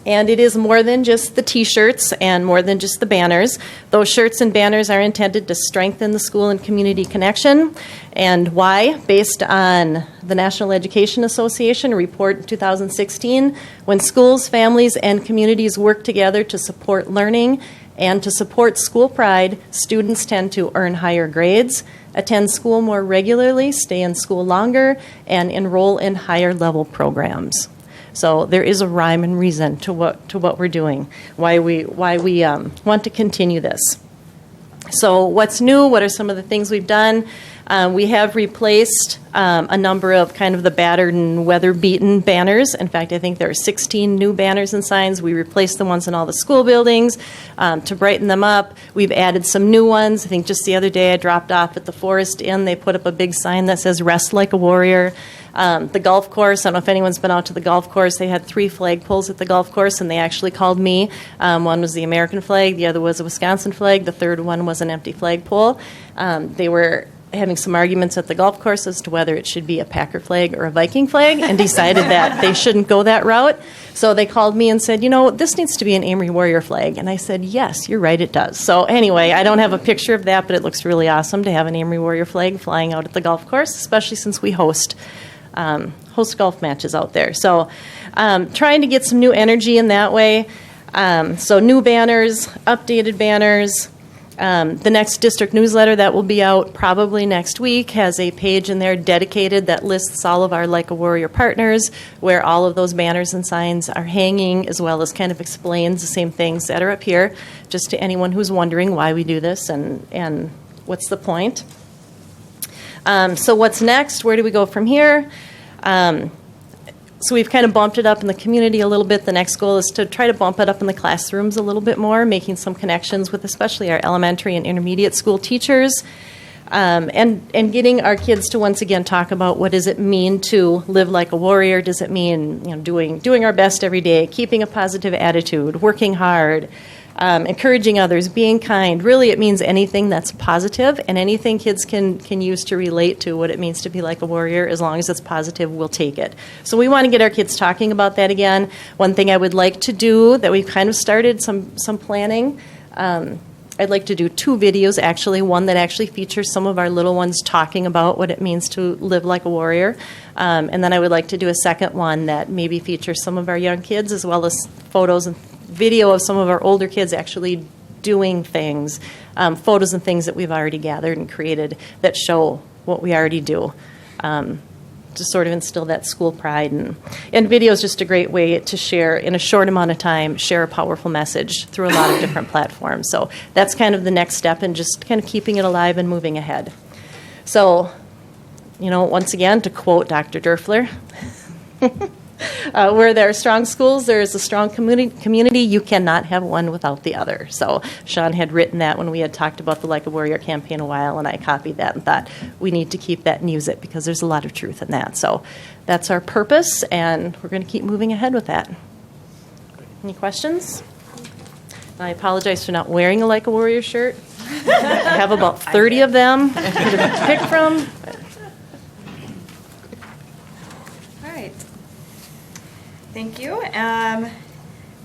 And it is more than just the T-shirts and more than just the banners. Those shirts and banners are intended to strengthen the school and community connection. And why? Based on the National Education Association report in 2016, when schools, families, and communities work together to support learning and to support school pride, students tend to earn higher grades, attend school more regularly, stay in school longer, and enroll in higher level programs. So there is a rhyme and reason to what we're doing, why we want to continue this. So what's new? What are some of the things we've done? We have replaced a number of kind of the battered and weather-beaten banners. In fact, I think there are 16 new banners and signs. We replaced the ones in all the school buildings to brighten them up. We've added some new ones. I think just the other day I dropped off at the Forest Inn. They put up a big sign that says, "Rest like a warrior." The golf course, I don't know if anyone's been out to the golf course. They had 3 flagpoles at the golf course, and they actually called me. One was the American flag, the other was a Wisconsin flag, the third one was an empty flagpole. They were having some arguments at the golf course as to whether it should be a Packer flag or a Viking flag, and decided that they shouldn't go that route. So they called me and said, this needs to be an Amery Warrior flag. And I said, yes, you're right, it does. So anyway, I don't have a picture of that, but it looks really awesome to have an Amery Warrior flag flying out at the golf course, especially since we host golf matches out there. So trying to get some new energy in that way. So new banners, updated banners. The next district newsletter that will be out probably next week has a page in there dedicated that lists all of our Like a Warrior partners, where all of those banners and signs are hanging, as well as kind of explains the same things that are up here, just to anyone who's wondering why we do this and what's the point. So what's next? Where do we go from here? So we've kind of bumped it up in the community a little bit. The next goal is to try to bump it up in the classrooms a little bit more, making some connections with especially our elementary and intermediate school teachers, and getting our kids to once again talk about what does it mean to live like a warrior. Does it mean doing our best every day, keeping a positive attitude, working hard, encouraging others, being kind. Really, it means anything that's positive, and anything kids can use to relate to what it means to be like a warrior. As long as it's positive, we'll take it. So we want to get our kids talking about that again. One thing I would like to do that we've kind of started some planning, I'd like to do 2 videos, actually. One that actually features some of our little ones talking about what it means to live like a warrior. And then I would like to do a second one that maybe features some of our young kids, as well as photos and video of some of our older kids actually doing things, photos and things that we've already gathered and created that show what we already do, to sort of instill that school pride. And video is just a great way to share, in a short amount of time, share a powerful message through a lot of different platforms. So that's kind of the next step in just kind of keeping it alive and moving ahead. So, once again, to quote Dr. Dörfler, where there are strong schools, there is a strong community. You cannot have one without the other. So Sean had written that when we had talked about the Like a Warrior campaign a while, and I copied that and thought we need to keep that and use it because there's a lot of truth in that. So that's our purpose, and we're going to keep moving ahead with that. Any questions? I apologize for not wearing a Like a Warrior shirt. I have about 30 of them to pick from. Thank you.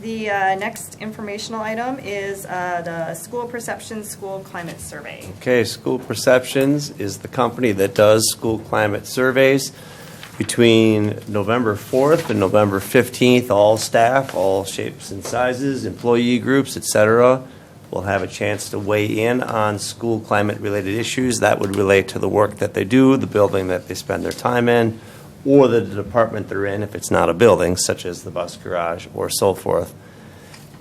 The next informational item is the School Perceptions School Climate Survey. Okay, School Perceptions is the company that does school climate surveys. Between November 4th and November 15th, all staff, all shapes and sizes, employee groups, etc., will have a chance to weigh in on school climate-related issues. That would relate to the work that they do, the building that they spend their time in, or the department they're in if it's not a building, such as the bus garage or so forth.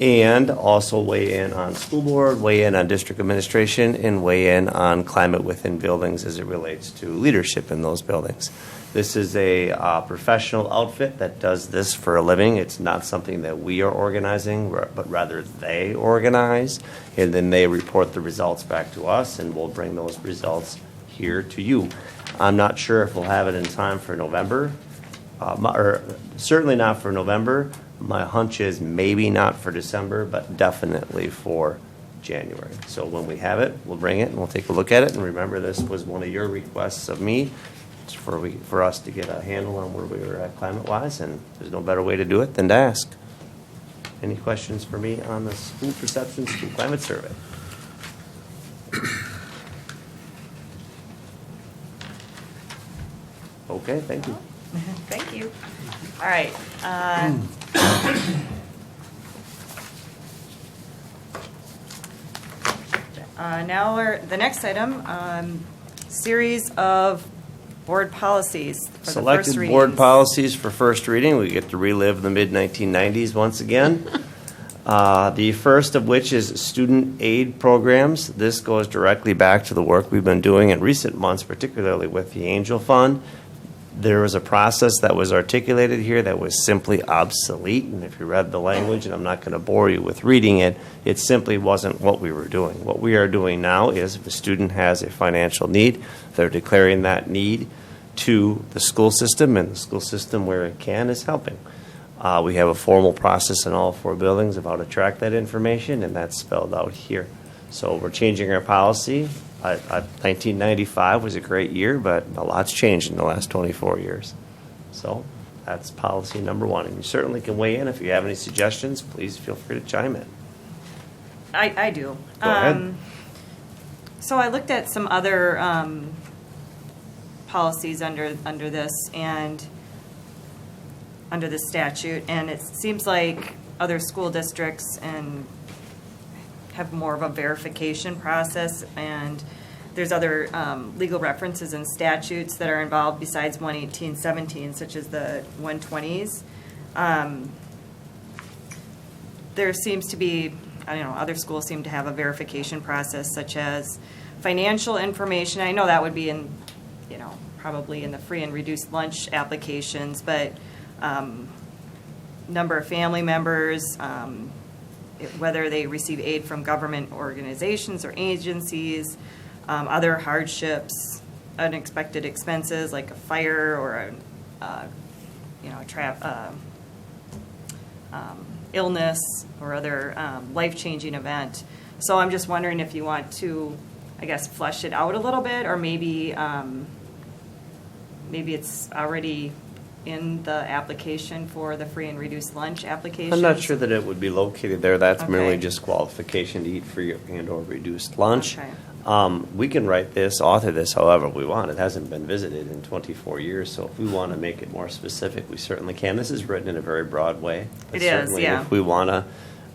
And also weigh in on school board, weigh in on district administration, and weigh in on climate within buildings as it relates to leadership in those buildings. This is a professional outfit that does this for a living. It's not something that we are organizing, but rather they organize, and then they report the results back to us, and we'll bring those results here to you. I'm not sure if we'll have it in time for November, or certainly not for November. My hunch is maybe not for December, but definitely for January. So when we have it, we'll bring it and we'll take a look at it. And remember, this was one of your requests of me for us to get a handle on where we were at climate-wise, and there's no better way to do it than to ask. Any questions for me on the school perception, school climate survey? Okay, thank you. Thank you. All right. Now the next item, series of board policies for the first Selected readings. board policies for first reading. We get to relive the mid-1990s once again. The first of which is student aid programs. This goes directly back to the work we've been doing in recent months, particularly with the Angel Fund. There was a process that was articulated here that was simply obsolete, and if you read the language, and I'm not going to bore you with reading it, it simply wasn't what we were doing. What we are doing now is if a student has a financial need, they're declaring that need to the school system, and the school system, where it can, is helping. We have a formal process in all 4 buildings of how to track that information, and that's spelled out here. So we're changing our policy. 1995 was a great year, but a lot's changed in the last 24 years. So that's policy number 1. And you certainly can weigh in. If you have any suggestions, please feel free to chime in. I do. Go ahead. So I looked at some other policies under this and under this statute, and it seems like other school districts and have more of a verification process, and there's other legal references and statutes that are involved besides 11817, such as the 120s. There seems to be, I don't know, other schools seem to have a verification process, such as financial information. I know that would be in, probably in the free and reduced lunch applications, but number of family members, whether they receive aid from government organizations or agencies, other hardships, unexpected expenses like a fire or illness or other life-changing event. So I'm just wondering if you want to, I guess, flesh it out a little bit, or maybe it's already in the application for the free and reduced lunch application? I'm not sure that it would be located there. That's Okay. merely just qualification to eat free and or reduced lunch. Okay. We can write this, author this however we want. It hasn't been visited in 24 years, so if we want to make it more specific, we certainly can. This is written in a very broad way. But It is, certainly yeah. If we want to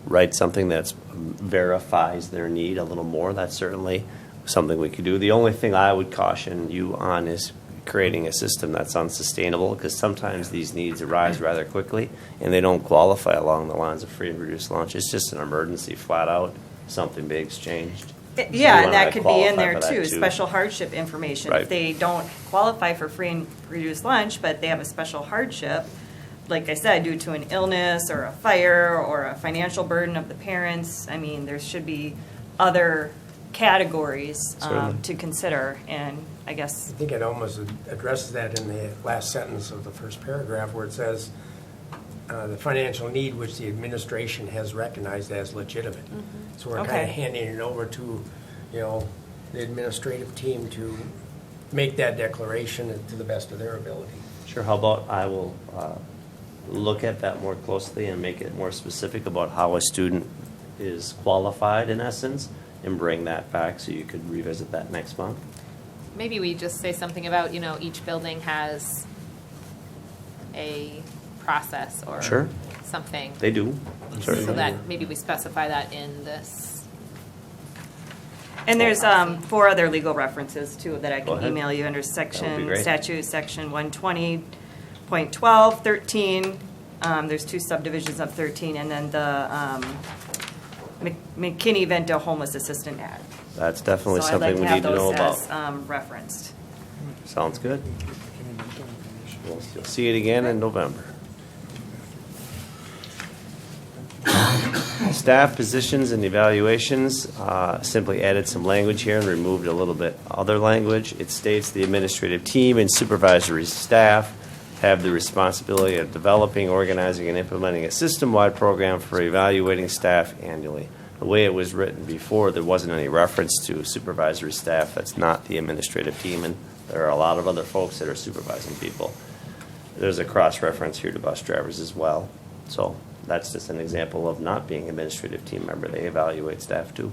write something that verifies their need a little more, that's certainly something we could do. The only thing I would caution you on is creating a system that's unsustainable, because sometimes these needs arise rather quickly and they don't qualify along the lines of free and reduced lunch. It's just an emergency, flat out, something big's changed. So we Yeah, wanna and that could be in qualify there for that too, special hardship information. Right. If they don't qualify for free and reduced lunch, but they have a special hardship, like I said, due to an illness or a fire or a financial burden of the parents, I mean, there should be other categories Certainly. to consider, and I guess, I think it almost addresses that in the last sentence of the first paragraph, where it says, the financial need which the administration has recognized as legitimate. So we're kind Okay. of handing it over to, the administrative team to make that declaration to the best of their ability. Sure, how about I will look at that more closely and make it more specific about how a student is qualified in essence, and bring that back so you could revisit that next month. Maybe we just say something about, each building has a process or Sure. something. They do. So Certainly. that maybe we specify that in this. and there's 4 other legal references too that I Go can ahead. email you under That would be section, great. statute, section 120, 6.12, 13, there's two subdivisions of 13, and then the McKinney-Vento homeless assistant ad. That's definitely So I'd something like we to need to have know those about. as referenced. Sounds good. You'll see it again in November. Staff positions and evaluations, simply added some language here and removed a little bit other language. It states the administrative team and supervisory staff have the responsibility of developing, organizing, and implementing a system-wide program for evaluating staff annually. The way it was written before, there wasn't any reference to supervisory staff. That's not the administrative team, and there are a lot of other folks that are supervising people. There's a cross-reference here to bus drivers as well. So that's just an example of not being an administrative team member. They evaluate staff too.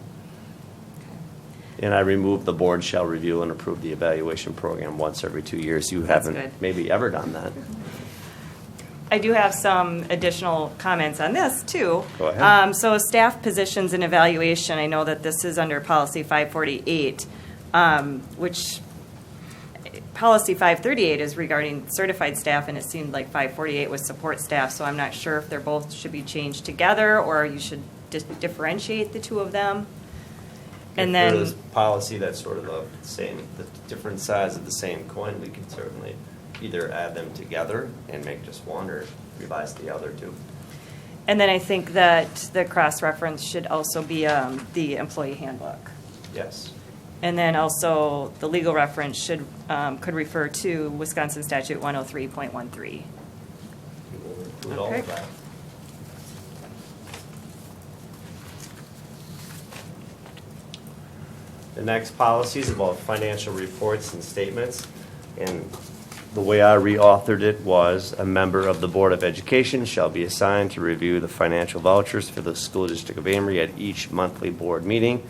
And I removed the board shall review and approve the evaluation program once every 2 years. You That's haven't good. maybe ever done that. I do have some additional comments on this, too. Go ahead. So staff positions and evaluation, I know that this is under policy 548, which policy 538 is regarding certified staff, and it seemed like 548 was support staff, so I'm not sure if they're both should be changed together, or you should differentiate the two of them. And If then, there's policy that's sort of the same, the different sides of the same coin, we can certainly either add them together and make just one, or revise the other two. and then I think that the cross-reference should also be the employee handbook. Yes. And then also, the legal reference should, could refer to Wisconsin Statute 103.13. We will include all Okay. of that. The next policy is about financial reports and statements. And the way I reauthored it was, a member of the Board of Education shall be assigned to review the financial vouchers for the School District of Amery at each monthly board meeting.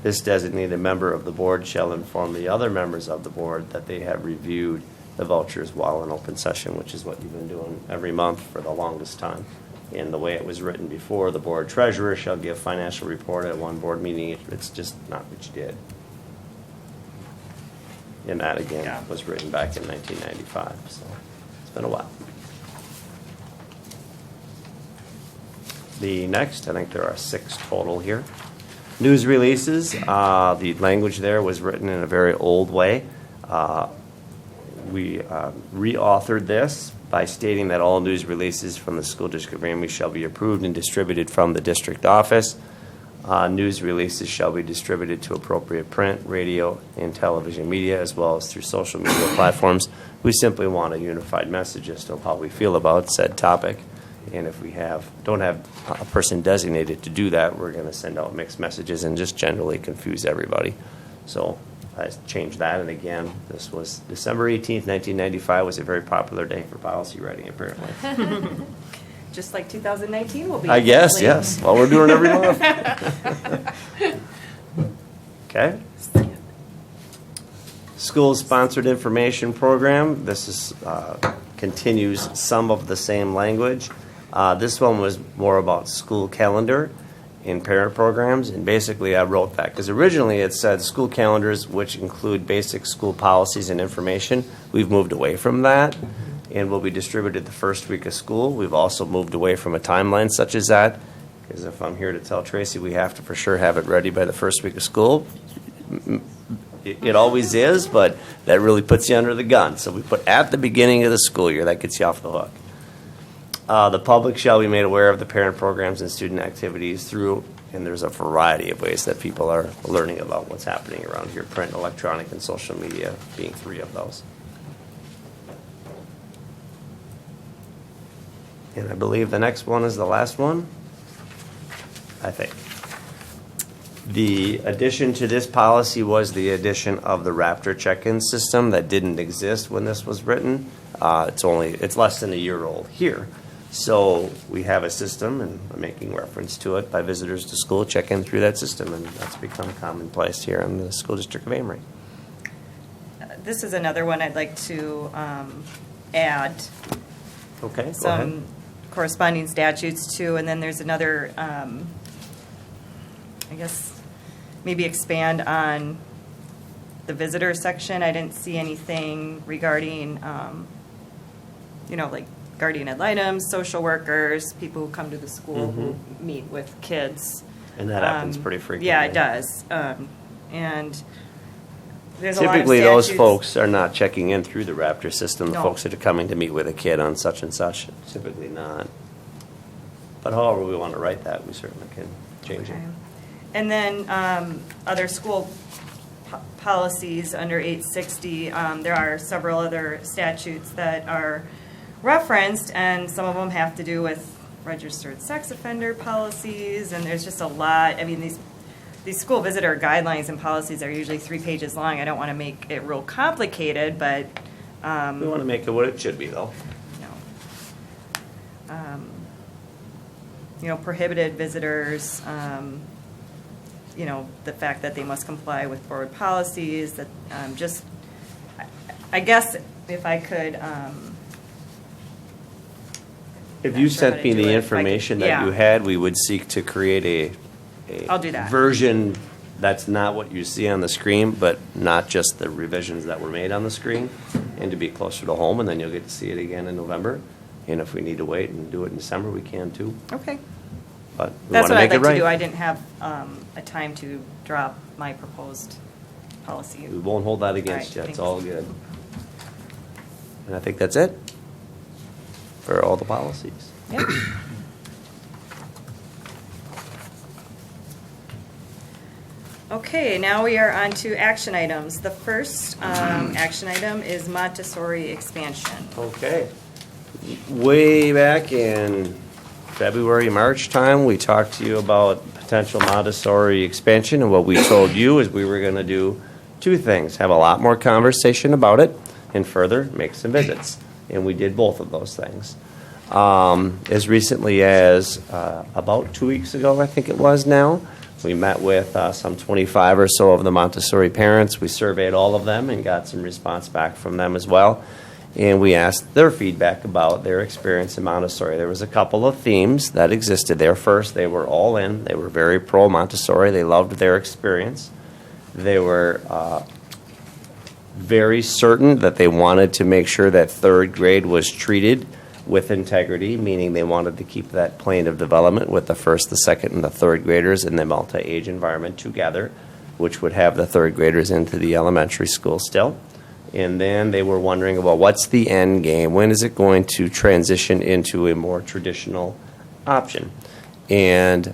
This designated member of the board shall inform the other members of the board that they have reviewed the vouchers while in open session, which is what you've been doing every month for the longest time. And the way it was written before, the board treasurer shall give financial report at one board meeting. It's just not what you did. And that, again, was written back in 1995, so it's been a while. The next, I think there are 6 total here. News releases, the language there was written in a very old way. We reauthored this by stating that all news releases from the School District of Amery shall be approved and distributed from the district office. News releases shall be distributed to appropriate print, radio, and television media, as well as through social media platforms. We simply want a unified message as to how we feel about said topic. And if we don't have a person designated to do that, we're going to send out mixed messages and just generally confuse everybody. So I changed that, and again, this was December 18th, 1995 was a very popular day for policy writing, apparently. Just like 2019 will be. I guess, hopefully. yes. Well, we're doing every month. Okay. School-sponsored information program. This is continues some of the same language. This one was more about school calendar and parent programs, and basically I wrote that because originally it said school calendars, which include basic school policies and information. We've moved away from that, and will be distributed the first week of school. We've also moved away from a timeline such as that, because if I'm here to tell Tracy we have to for sure have it ready by the first week of school, it always is, but that really puts you under the gun. So we put at the beginning of the school year. That gets you off the hook. The public shall be made aware of the parent programs and student activities through, and there's a variety of ways that people are learning about what's happening around here, print, electronic, and social media being 3 of those. And I believe the next one is the last one, I think. The addition to this policy was the addition of the Raptor check-in system that didn't exist when this was written. It's less than a year old here. So we have a system, and I'm making reference to it, by visitors to school, check in through that system, and that's become commonplace here in the School District of Amery. This is another one I'd like to add Okay, go ahead. some corresponding statutes to, and then there's another, I guess, maybe expand on the visitor section. I didn't see anything regarding like guardian ad litem, social workers, people who come to the school who meet with kids. And that happens pretty frequently. Yeah, it does. And there's a lot of Typically, those statutes. folks are not checking in through the Raptor system. The No. folks that are coming to meet with a kid on such and such, typically not. But however we want to write that, we certainly can change it. Okay. And then other school policies under 860, there are several other statutes that are referenced, and some of them have to do with registered sex offender policies, and there's just a lot. I mean, these school visitor guidelines and policies are usually 3 pages long. I don't want to make it real complicated, but We want to make it what it should be, though. Prohibited visitors, the fact that they must comply with board policies, that I guess if I could. If Not you sure how sent to me do the it. information that Yeah. you had, we would seek to create I'll do that. version that's not what you see on the screen, but not just the revisions that were made on the screen, and to be closer to home, and then you'll get to see it again in November. And if we need to wait and do it in December, we can too. Okay. But we That's want to what I'd make it like to right. do. I didn't have a time to drop my proposed policy. We won't hold that against All right, you. It's thanks. all good. And I think that's it for all the policies. Yep. Okay, now we are on to action items. The first action item is Montessori expansion. Okay. Way back in February, March time, we talked to you about potential Montessori expansion, and what we told you is we were going to do 2 things: have a lot more conversation about it, and further, make some visits. And we did both of those things. As recently as about 2 weeks ago, I think it was now, we met with some 25 or so of the Montessori parents. We surveyed all of them and got some response back from them as well. And we asked their feedback about their experience in Montessori. There was a couple of themes that existed there. First, they were all in. They were very pro Montessori. They loved their experience. They were very certain that they wanted to make sure that 3rd grade was treated with integrity, meaning they wanted to keep that plane of development with the 1st, the 2nd, and the 3rd graders in the multi-age environment together, which would have the 3rd graders into the elementary school still. And then they were wondering about what's the end game? When is it going to transition into a more traditional option? And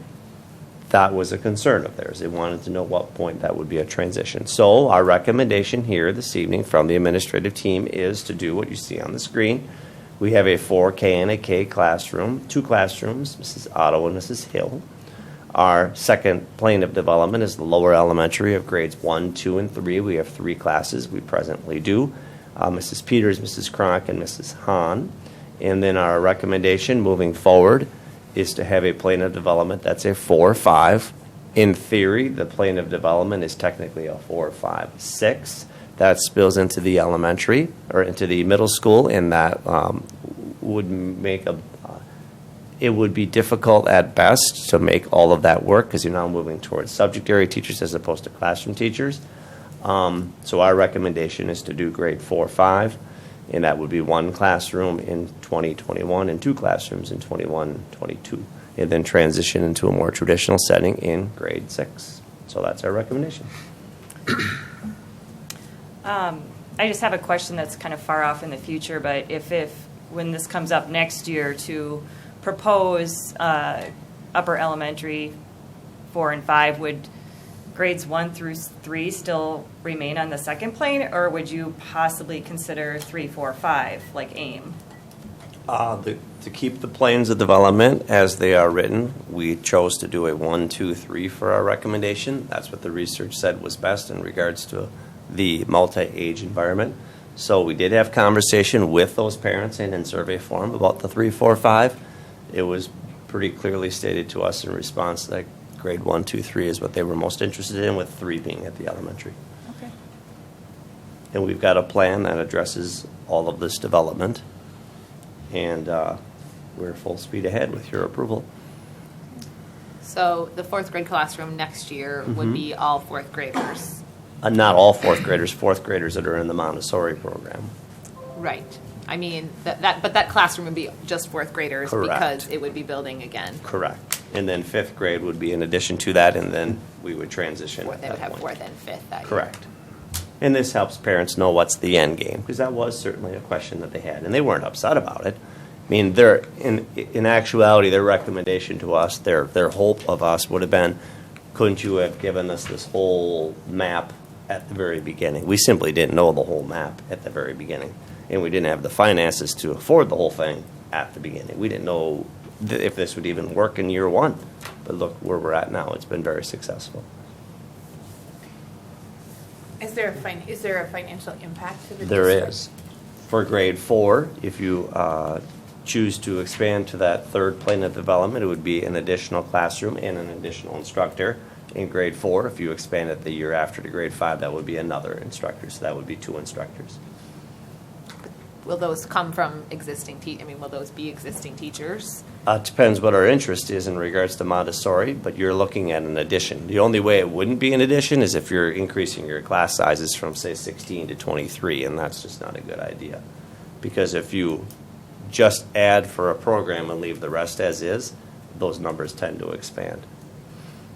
that was a concern of theirs. They wanted to know what point that would be a transition. So our recommendation here this evening from the administrative team is to do what you see on the screen. We have a 4K and a K classroom, 2 classrooms, Mrs. Otto and Mrs. Hill. Our second plane of development is the lower elementary of grades 1, 2, and 3. We have 3 classes we presently do. Mrs. Peters, Mrs. Kronk, and Mrs. Hahn. And then our recommendation moving forward is to have a plane of development that's a 4-5. In theory, the plane of development is technically a 4-5-6. That spills into the elementary or into the middle school, and that would make it would be difficult at best to make all of that work because you're now moving towards subject area teachers as opposed to classroom teachers. So our recommendation is to do grade 4-5, and that would be 1 classroom in 2021 and 2 classrooms in 21-22, and then transition into a more traditional setting in grade 6. So that's our recommendation. I just have a question that's kind of far off in the future, but if when this comes up next year to propose upper elementary 4 and 5, would grades 1 through 3 still remain on the second plane, or would you possibly consider 3, 4, 5 like AIM? To keep the planes of development as they are written, we chose to do a 1, 2, 3 for our recommendation. That's what the research said was best in regards to the multi-age environment. So we did have conversation with those parents and in survey form about the 3, 4, 5. It was pretty clearly stated to us in response that grade 1, 2, 3 is what they were most interested in, with 3 being at the elementary. Okay. And we've got a plan that addresses all of this development, and we're full speed ahead with your approval. So the 4th grade classroom next year would be all 4th graders. Not all 4th graders that are in the Montessori program. Right. I mean, but that classroom would be just fourth graders Correct. because it would be building again. Correct. And then fifth grade would be in addition to that, and then we would transition Or at they would that have point. fourth and fifth that year. Correct. And this helps parents know what's the end game, because that was certainly a question that they had, and they weren't upset about it. I mean, in actuality, their recommendation to us, their hope of us would have been, couldn't you have given us this whole map at the very beginning? We simply didn't know the whole map at the very beginning, and we didn't have the finances to afford the whole thing at the beginning. We didn't know if this would even work in year one, but look where we're at now. It's been very successful. Is there a financial impact to the There district? is. For grade 4, if you choose to expand to that third plane of development, it would be an additional classroom and an additional instructor. In grade 4, if you expand it the year after to grade 5, that would be another instructor. So that would be 2 instructors. Will those come from existing will those be existing teachers? It depends what our interest is in regards to Montessori, but you're looking at an addition. The only way it wouldn't be an addition is if you're increasing your class sizes from, say, 16 to 23, and that's just not a good idea. Because if you just add for a program and leave the rest as is, those numbers tend to expand.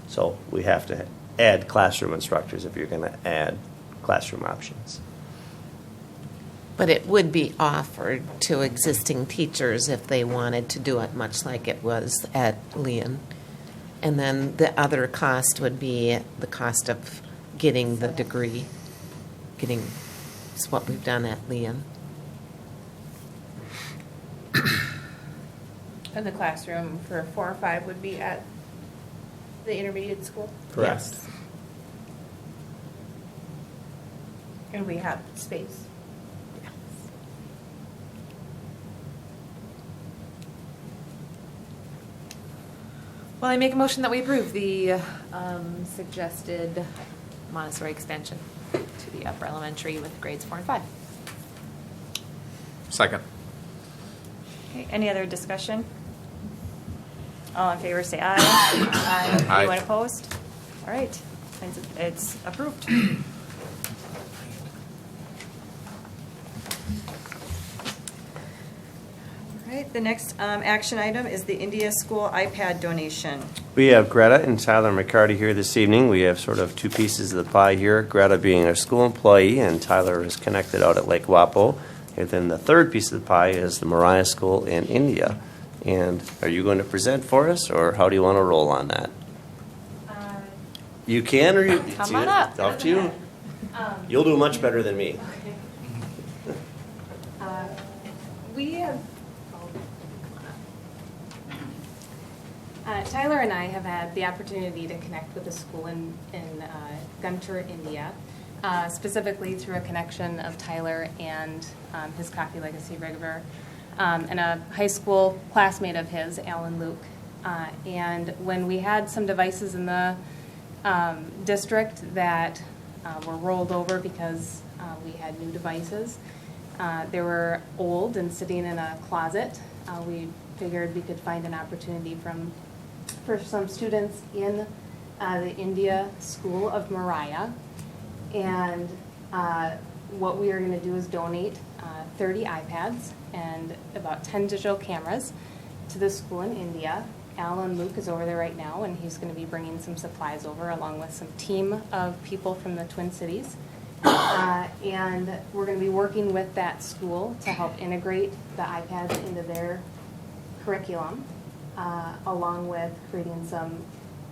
So we have to add classroom instructors if you're going to add classroom options. But it would be offered to existing teachers if they wanted to do it, much like it was at Leon. And then the other cost would be the cost of getting the degree, is what we've done at Leon. And the classroom for 4 and 5 would be at the intermediate school? Correct. Yes. And we have space? Well, I make a motion that we approve the suggested Montessori expansion to the upper elementary with grades 4 and 5. Second. Okay, any other discussion? All in favor, say aye. Aye. Aye. Anyone opposed? All right, it's approved. All right, the next action item is the India School iPad donation. We have Greta and Tyler McCarty here this evening. We have sort of two pieces of the pie here, Greta being a school employee and Tyler is connected out at Lake Wapo. And then the third piece of the pie is the Mariah School in India. And are you going to present for us, or how do you want to roll on that? You can, or you... Come on up. It's up to you. You'll do much better than me. We have, Tyler and I have had the opportunity to connect with a school in Guntur, India, specifically through a connection of Tyler and his Coffee Legacy Rigver, and a high school classmate of his, Alan Luke. And when we had some devices in the district that were rolled over because we had new devices, they were old and sitting in a closet. We figured we could find an opportunity for some students in the India School of Mariah. And what we are going to do is donate 30 iPads and about 10 digital cameras to the school in India. Alan Luke is over there right now, and he's going to be bringing some supplies over along with some team of people from the Twin Cities. And we're going to be working with that school to help integrate the iPads into their curriculum, along with creating some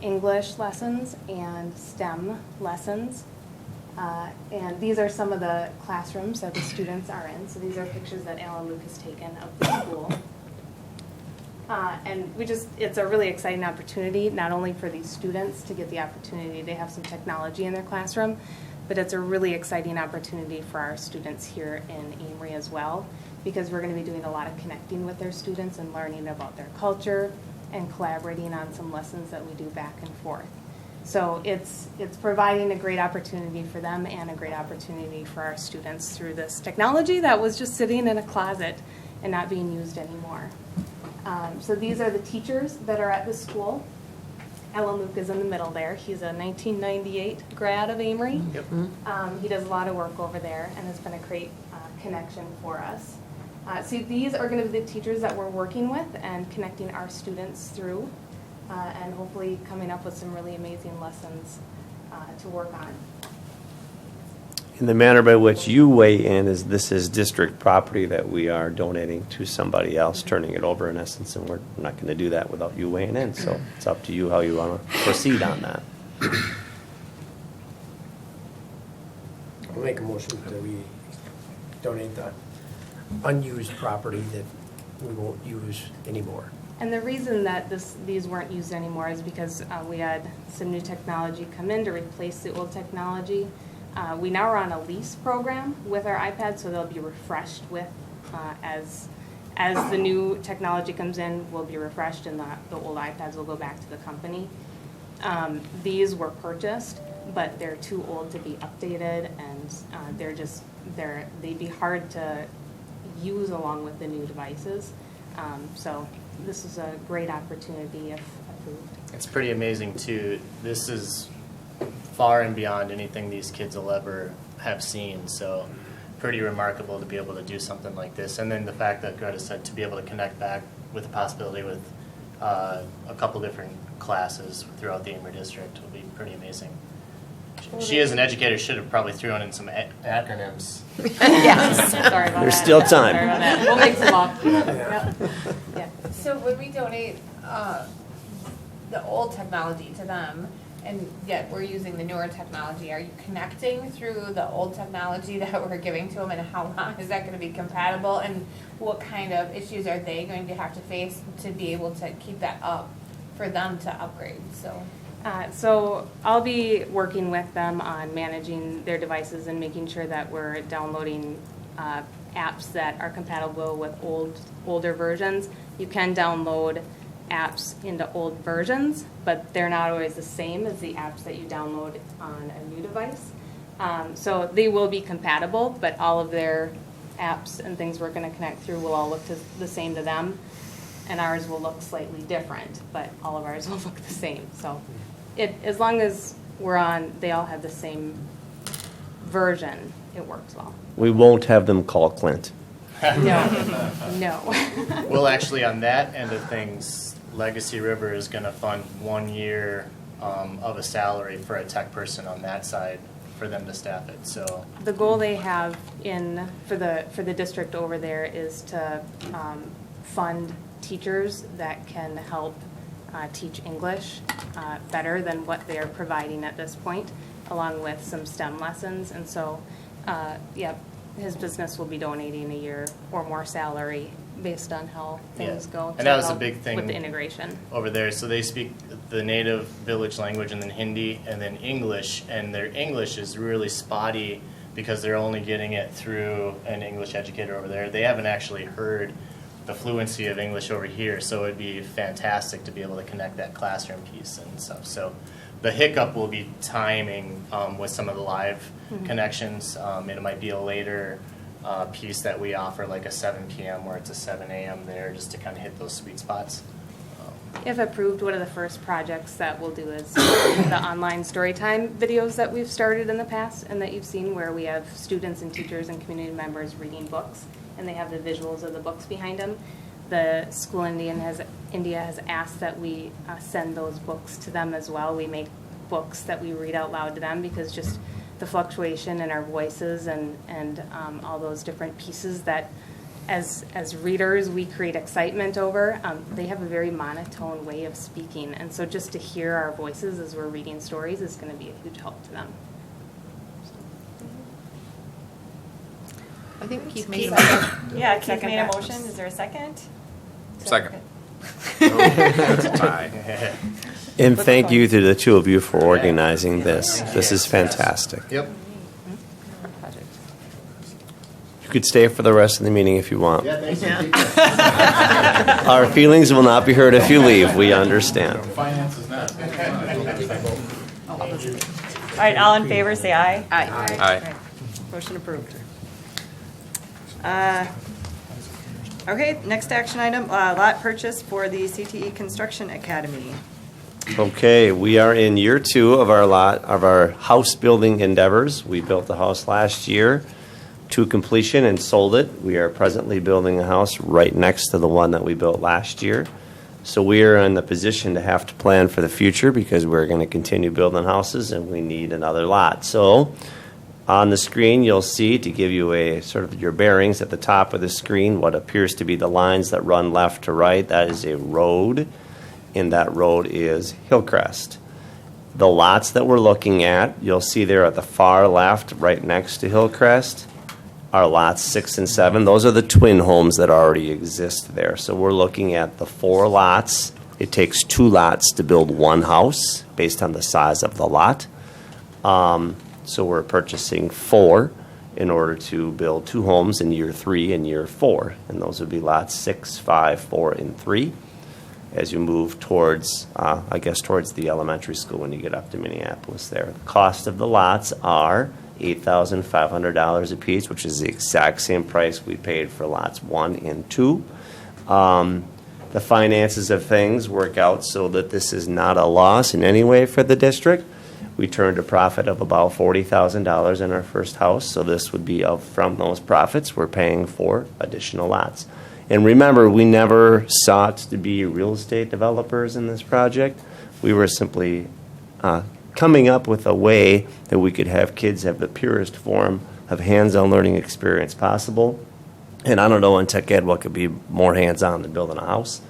English lessons and STEM lessons. And these are some of the classrooms that the students are in. So these are pictures that Alan Luke has taken of the school. And it's a really exciting opportunity, not only for these students to get the opportunity to have some technology in their classroom, but it's a really exciting opportunity for our students here in Amery as well, because we're going to be doing a lot of connecting with their students and learning about their culture and collaborating on some lessons that we do back and forth. So it's providing a great opportunity for them and a great opportunity for our students through this technology that was just sitting in a closet and not being used anymore. So these are the teachers that are at the school. Alan Luke is in the middle there. He's a 1998 grad of Amery. Yep. He does a lot of work over there and has been a great connection for us. So these are going to be the teachers that we're working with and connecting our students through, and hopefully coming up with some really amazing lessons to work on. In the manner by which you weigh in is this is district property that we are donating to somebody else, turning it over in essence, and we're not going to do that without you weighing in. So it's up to you how you want to proceed on that. I'll make a motion that we donate the unused property that we won't use anymore. And the reason that these weren't used anymore is because we had some new technology come in to replace the old technology. We now are on a lease program with our iPads, so they'll be refreshed with, as the new technology comes in, will be refreshed and the old iPads will go back to the company. These were purchased, but they're too old to be updated, and they'd be hard to use along with the new devices. So this is a great opportunity if approved. It's pretty amazing too. This is far and beyond anything these kids will ever have seen. So pretty remarkable to be able to do something like this. And then the fact that Greta said to be able to connect back with the possibility with a couple different classes throughout the Amery district will be pretty amazing. She as an educator should have probably thrown in some acronyms. Yes. Sorry about There's that. still time. Sorry about that. We'll make some up. Yeah. So when we donate the old technology to them, and yet we're using the newer technology, are you connecting through the old technology that we're giving to them, and how long is that going to be compatible, and what kind of issues are they going to have to face to be able to keep that up for them to upgrade? So I'll be working with them on managing their devices and making sure that we're downloading apps that are compatible with older versions. You can download apps into old versions, but they're not always the same as the apps that you download on a new device. So they will be compatible, but all of their apps and things we're going to connect through will all look the same to them, and ours will look slightly different, but all of ours will look the same. So as long as they all have the same version, it works well. We won't have them call Clint. No. Well, actually, on that end of things, Legacy River is going to fund 1 year of a salary for a tech person on that side for them to staff it. So The goal they have for the district over there is to fund teachers that can help teach English better than what they're providing at this point, along with some STEM lessons. And so, his business will be donating a year or more salary based on how things go. And that was a big thing with the integration over there. So they speak the native village language, and then Hindi, and then English, and their English is really spotty because they're only getting it through an English educator over there. They haven't actually heard the fluency of English over here, so it'd be fantastic to be able to connect that classroom piece and stuff. So the hiccup will be timing with some of the live connections. It might be a later piece that we offer, like a 7 p.m. where it's a 7 a.m. there, just to kind of hit those sweet spots. If approved, one of the first projects that we'll do is the online storytime videos that we've started in the past and that you've seen, where we have students and teachers and community members reading books, and they have the visuals of the books behind them. The school India has asked that we send those books to them as well. We make books that we read out loud to them, because just the fluctuation in our voices and all those different pieces that as readers we create excitement over, they have a very monotone way of speaking, and so just to hear our voices as we're reading stories is going to be a huge help to them. I think Keith Keith made a motion. Is there a second? Second. And thank you to the two of you for organizing this. This is fantastic. Yep. You could stay for the rest of the meeting if you want. Yeah, thanks. Our feelings will not be hurt if you leave. We understand. Finance is not. All right, all in favor, say aye. Aye. Aye. Motion approved. Okay, next action item, lot purchase for the CTE Construction Academy. Okay, we are in year 2 of our house building endeavors. We built the house last year. to completion and sold it. We are presently building a house right next to the one that we built last year. So we are in the position to have to plan for the future because we're going to continue building houses and we need another lot. So on the screen, you'll see, to give you a sort of your bearings at the top of the screen, what appears to be the lines that run left to right. That is a road, and that road is Hillcrest. The lots that we're looking at, you'll see there at the far left, right next to Hillcrest, are lots 6 and 7. Those are the twin homes that already exist there. So we're looking at the 4 lots. It takes 2 lots to build 1 house based on the size of the lot. So we're purchasing 4 in order to build 2 homes in year 3 and year 4. And those would be lots 6, 5, 4, and 3 as you move towards, towards the elementary school when you get up to Minneapolis there. The cost of the lots are $8,500 a piece, which is the exact same price we paid for lots 1 and 2. The finances of things work out so that this is not a loss in any way for the district. We turned a profit of about $40,000 in our first house, so this would be from those profits. We're paying for additional lots. And remember, we never sought to be real estate developers in this project. We were simply coming up with a way that we could have kids have the purest form of hands-on learning experience possible. And I don't know in tech ed what could be more hands-on than building a house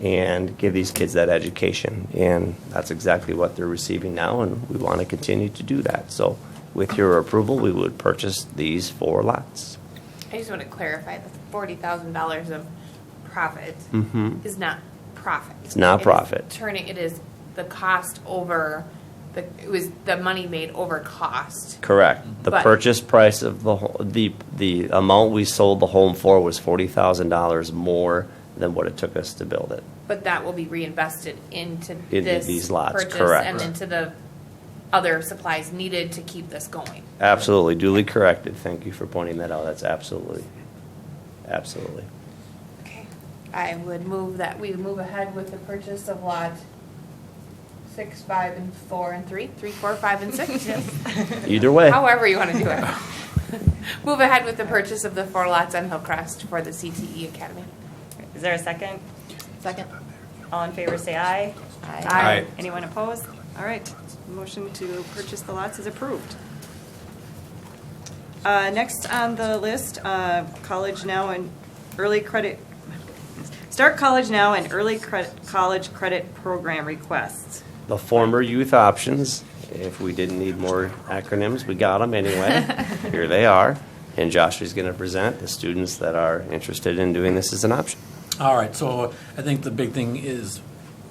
and give these kids that education. And that's exactly what they're receiving now, and we want to continue to do that. So with your approval, we would purchase these 4 lots. I just want to clarify that the $40,000 of profit is not profit. It's not profit. It is the cost over, it was the money made over cost. Correct. The purchase price of the amount we sold the home for was $40,000 more than what it took us to build it. But that will be reinvested into these lots, purchase correct. And into the other supplies needed to keep this going. Absolutely. Duly corrected. Thank you for pointing that out. That's absolutely. Okay. I would move that we move ahead with the purchase of lot 6, 5, and 4, and 3. 3, 4, 5, and 6. Yes. Either way. However you want to do it. Move ahead with the purchase of the 4 lots on Hillcrest for the CTE Academy. Is there a second? Second. All in favor say aye. Aye. Anyone opposed? All right. Motion to purchase the lots is approved. Next on the list, college now and early credit. Start college now and early college credit program requests. The former youth options. If we didn't need more acronyms, we got them anyway. Here they are. And Josh is going to present the students that are interested in doing this as an option. All right, so I think the big thing is,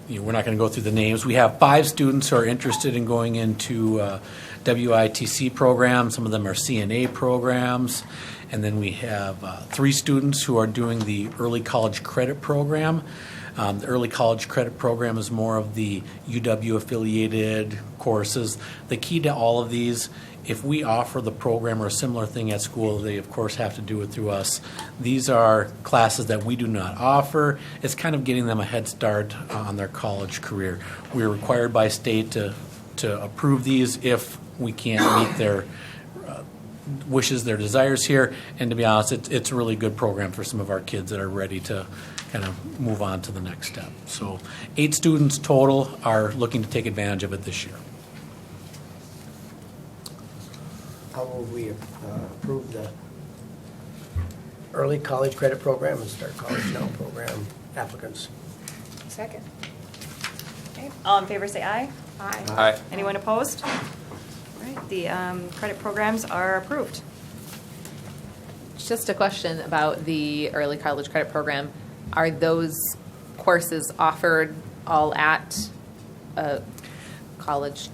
we're not going to go through the names. We have 5 students who are interested in going into WITC programs. Some of them are CNA programs. And then we have 3 students who are doing the early college credit program. The early college credit program is more of the UW-affiliated courses. The key to all of these, if we offer the program or a similar thing at school, they of course have to do it through us. These are classes that we do not offer. It's kind of getting them a head start on their college career. We're required by state to approve these if we can't meet their wishes, their desires here. And to be honest, it's a really good program for some of our kids that are ready to kind of move on to the next step. So 8 students total are looking to take advantage of it this year. How will we approve the early college credit program and start college now program applicants? Second. Okay. All in favor say aye. Aye. Aye. Anyone opposed? All right. The credit programs are approved. Just a question about the early college credit program. Are those courses offered all at a college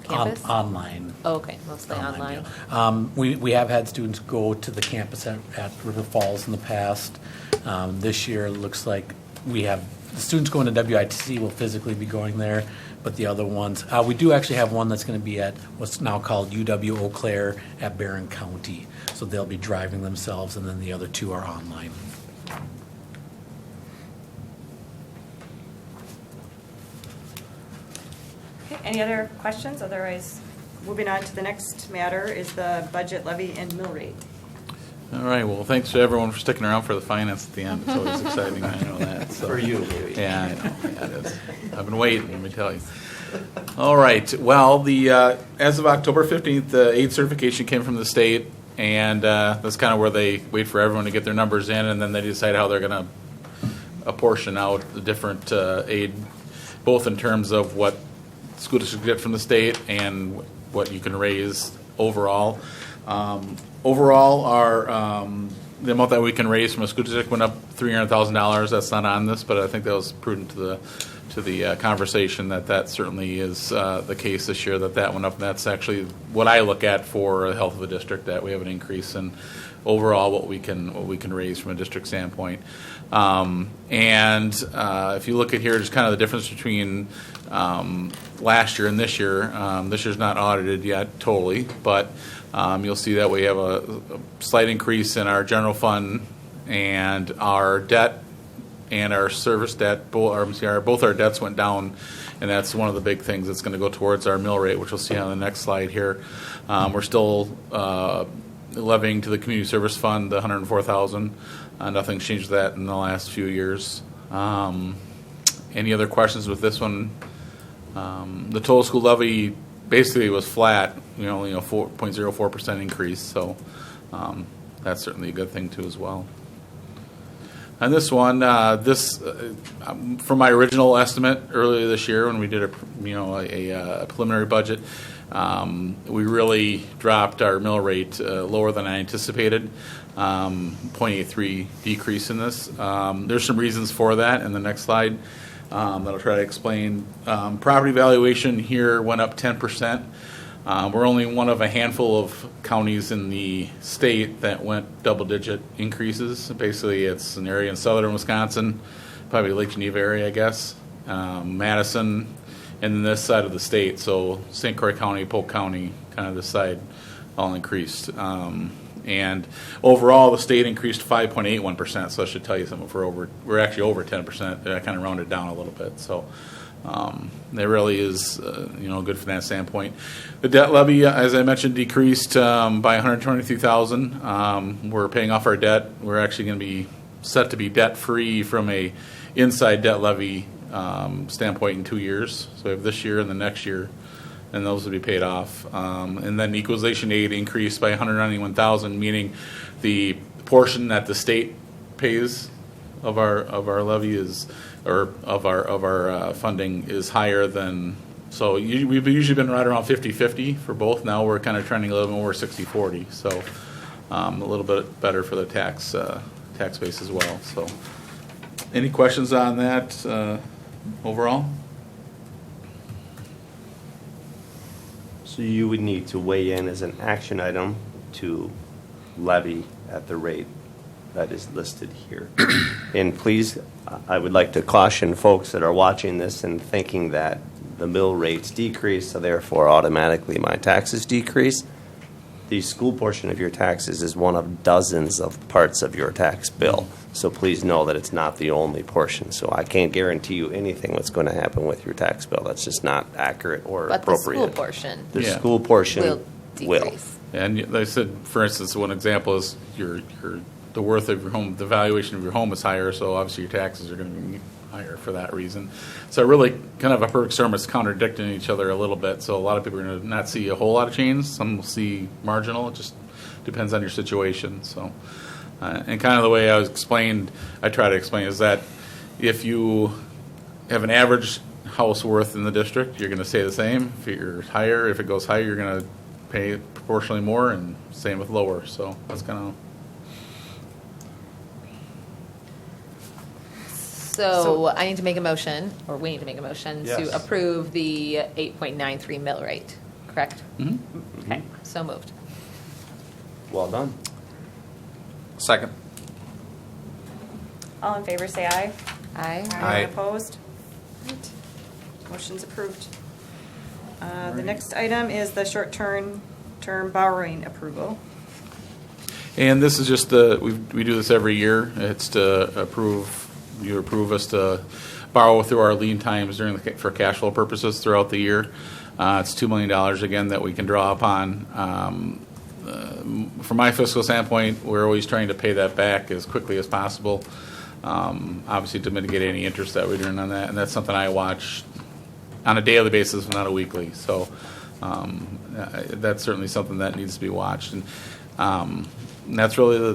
campus? Online. Oh, okay, mostly online. Yeah. We have had students go to the campus at River Falls in the past. This year, it looks like we have the students going to WITC will physically be going there, but the other ones, we do actually have one that's going to be at what's now called UW Eau Claire at Barron County. So they'll be driving themselves, and then the other 2 are online. Okay. Any other questions? Otherwise, moving on to the next matter is the budget levy and mill rate. All right, well, thanks to everyone for sticking around for the finance at the end. It's always exciting, I know that. So. For you, maybe. Yeah, I know. Yeah, it is. I've been waiting, let me tell you. All right, well, as of October 15th, the aid certification came from the state, and that's kind of where they wait for everyone to get their numbers in, and then they decide how they're going to apportion out the different aid, both in terms of what school districts get from the state and what you can raise overall. Overall, the amount that we can raise from a school district went up $300,000. That's not on this, but I think that was prudent to the conversation that certainly is the case this year, that went up. And that's actually what I look at for the health of the district, that we have an increase in overall what we can raise from a district standpoint. If you look at here, just kind of the difference between last year and this year's not audited yet totally, but you'll see that we have a slight increase in our general fund, and our debt and our service debt, both our debts went down, and that's one of the big things that's going to go towards our mill rate, which we'll see on the next slide here. We're still levying to the community service fund the $104,000. Nothing's changed that in the last few years. Any other questions with this one? The total school levy basically was flat, only a 4.04% increase, so that's certainly a good thing too as well. And this one, from my original estimate earlier this year when we did a preliminary budget, we really dropped our mill rate lower than I anticipated. 0.83 decrease in this. There's some reasons for that in the next slide that I'll try to explain. Property valuation here went up 10%. We're only one of a handful of counties in the state that went double-digit increases. Basically, it's an area in southern Wisconsin, probably Lake Geneva area, I guess, Madison, and then this side of the state. So St. Croix County, Polk County, kind of this side, all increased. And overall, the state increased 5.81%. So that should tell you something. We're actually over 10%. I kind of rounded down a little bit. So. It really is, good from that standpoint. The debt levy, as I mentioned, decreased by $123,000. We're paying off our debt. We're actually going to be set to be debt-free from a inside debt levy standpoint in 2 years. So we have this year and the next year, and those will be paid off. And then equalization aid increased by $191,000, meaning the portion that the state pays of our levy of our funding is higher than, so we've usually been right around 50-50 for both. Now we're kind of trending a little more 60-40, so a little bit better for the tax base as well. So any questions on that overall? So you would need to weigh in as an action item to levy at the rate that is listed here. And please, I would like to caution folks that are watching this and thinking that the mill rates decrease, so therefore automatically my taxes decrease. The school portion of your taxes is one of dozens of parts of your tax bill. So please know that it's not the only portion. So I can't guarantee you anything what's going to happen with your tax bill. That's just not accurate or But appropriate. the school portion. The school portion will decrease. And they said, for instance, one example is the worth of your home, the valuation of your home is higher, so obviously your taxes are going to be higher for that reason. So really kind of a perfect storm is contradicting each other a little bit. So a lot of people are going to not see a whole lot of change. Some will see marginal. It just depends on your situation. So, and kind of the way I try to explain is that if you have an average house worth in the district, you're going to stay the same. If you're higher, if it goes higher, you're going to pay proportionally more, and same with lower. So that's kind of. So I need to make a motion, or we need to make a motion Yes. to approve the 8.93 mill rate, correct? Mm-hmm. Okay, so moved. Well done. Second. All in favor, say aye. Aye. Aye. Opposed? Right. Motion's approved. The next item is the short-term borrowing approval. And this is just we do this every year. It's to you approve us to borrow through our lean times for cash flow purposes throughout the year. It's $2 million again that we can draw upon. from my fiscal standpoint, we're always trying to pay that back as quickly as possible, obviously to mitigate any interest that we earn on that. And that's something I watch on a daily basis, not a weekly. So that's certainly something that needs to be watched. And that's really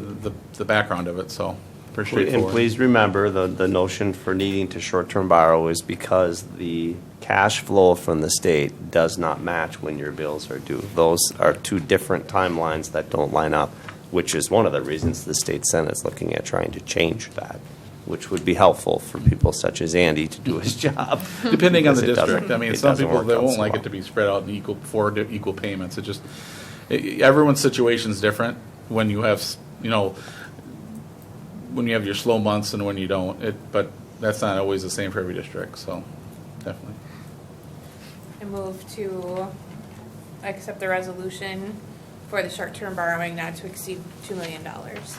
the background of it, so pretty straightforward. And please remember, the notion for needing to short-term borrow is because the cash flow from the state does not match when your bills are due. Those are two different timelines that don't line up, which is one of the reasons the state Senate is looking at trying to change that, which would be helpful for people such as Andy to do his job. Depending on the Because it district. I mean, it some doesn't people, work they out won't so like well. it to be spread out in equal payments. It just, everyone's situation's different when you have, when you have your slow months and when you don't. But that's not always the same for every district, so definitely. I move to accept the resolution for the short-term borrowing not to exceed $2 million. Is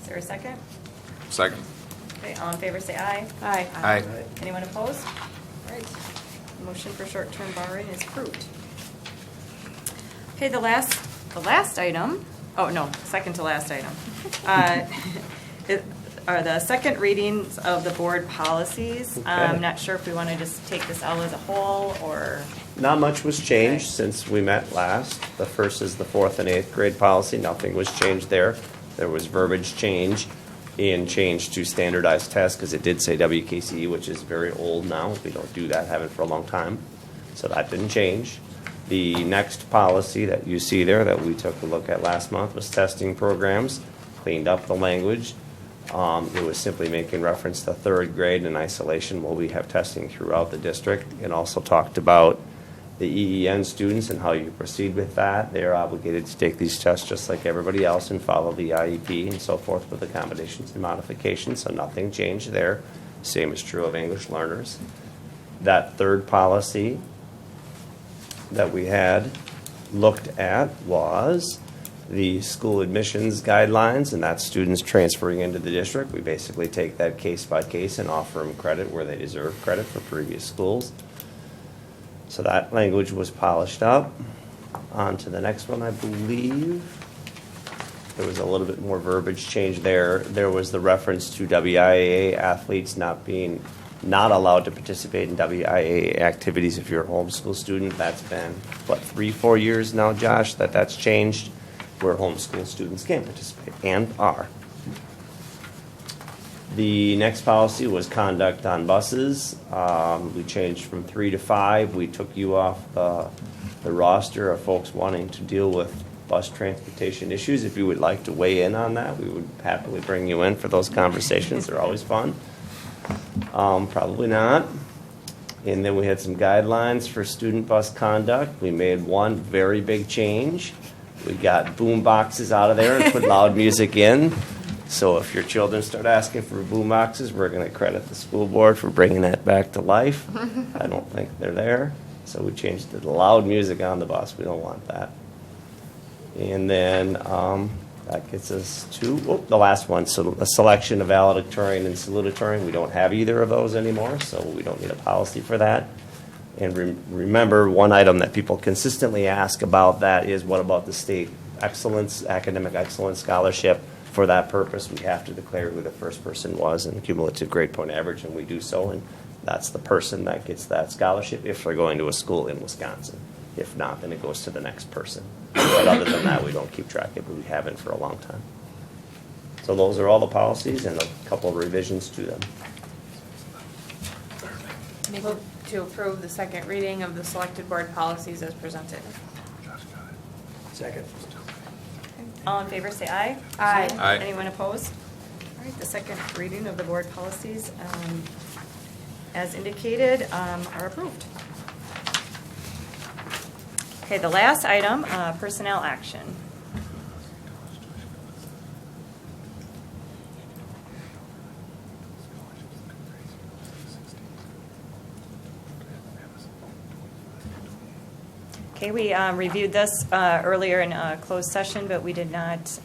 there a second? Second. Okay, all in favor say aye. Aye. Aye. Anyone opposed? All right, motion for short-term borrowing is approved. Okay, the last item, oh no, second to last item, are the second readings of the board policies. Okay. I'm not sure if we want to just take this out as a whole or. Not much was changed since we met last. The first is the 4th and 8th grade policy. Nothing was changed there. There was verbiage change in change to standardized tests because it did say WKCE, which is very old now. We don't do that, haven't for a long time. So that didn't change. The next policy that you see there that we took a look at last month was testing programs. Cleaned up the language. It was simply making reference to 3rd grade in isolation while we have testing throughout the district, and also talked about the EEN students and how you proceed with that. They are obligated to take these tests just like everybody else and follow the IEP and so forth with accommodations and modifications, so nothing changed there. Same is true of English learners. That 3rd policy that we had looked at was the school admissions guidelines, and that's students transferring into the district. We basically take that case by case and offer them credit where they deserve credit for previous schools. So that language was polished up. On to the next one, I believe. There was a little bit more verbiage change there. There was the reference to WIAA athletes not allowed to participate in WIAA activities if you're a homeschool student. That's been, 3-4 years now, Josh, that's changed, where homeschool students can participate and are. The next policy was conduct on buses. We changed from 3 to 5. We took you off the roster of folks wanting to deal with bus transportation issues. If you would like to weigh in on that, we would happily bring you in for those conversations. They're always fun. Probably not. And then we had some guidelines for student bus conduct. We made one very big change. We got boom boxes out of there and put loud music in. So if your children start asking for boom boxes, we're going to credit the school board for bringing that back to life. I don't think they're there. So we changed it to loud music on the bus. We don't want that. And then that gets us to the last one. So a selection of valedictorian and salutatorian. We don't have either of those anymore, so we don't need a policy for that. And remember, one item that people consistently ask about that is, what about the state excellence, academic excellence scholarship? For that purpose, we have to declare who the first person was in cumulative grade point average, and we do so. And that's the person that gets that scholarship if they're going to a school in Wisconsin. If not, then it goes to the next person. But other than that, we don't keep track of it. We haven't for a long time. So those are all the policies and a couple of revisions to them. Move to approve the second reading of the selected board policies as presented. Second. All in favor say aye. Aye. Aye. Anyone opposed? All right, the second reading of the board policies, as indicated, are approved. Okay, the last item, personnel action. Okay, we reviewed this earlier in a closed session, but we did not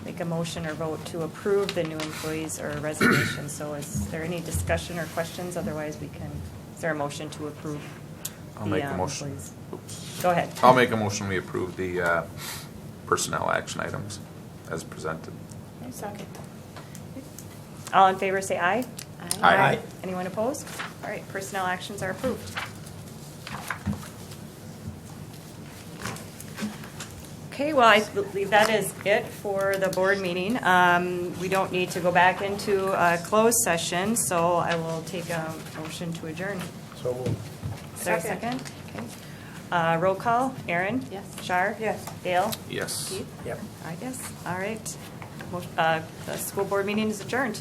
make a motion or vote to approve the new employees or resignations. So is there any discussion or questions? Otherwise, is there a motion to approve? I'll the make a motion. employees. Oops. Go ahead. I'll make a motion, we approve the personnel action items as presented. Second. All in favor, say aye. Aye. Anyone opposed? All right, personnel actions are approved. Okay, well, I believe that is it for the board meeting. We don't need to go back into a closed session, so I will take a motion to adjourn. So moved. Is there a second? Okay. Roll call, Aaron? Yes. Shar? Yes. Dale? Yes. Keith? Yep. I guess. All right. The school board meeting is adjourned.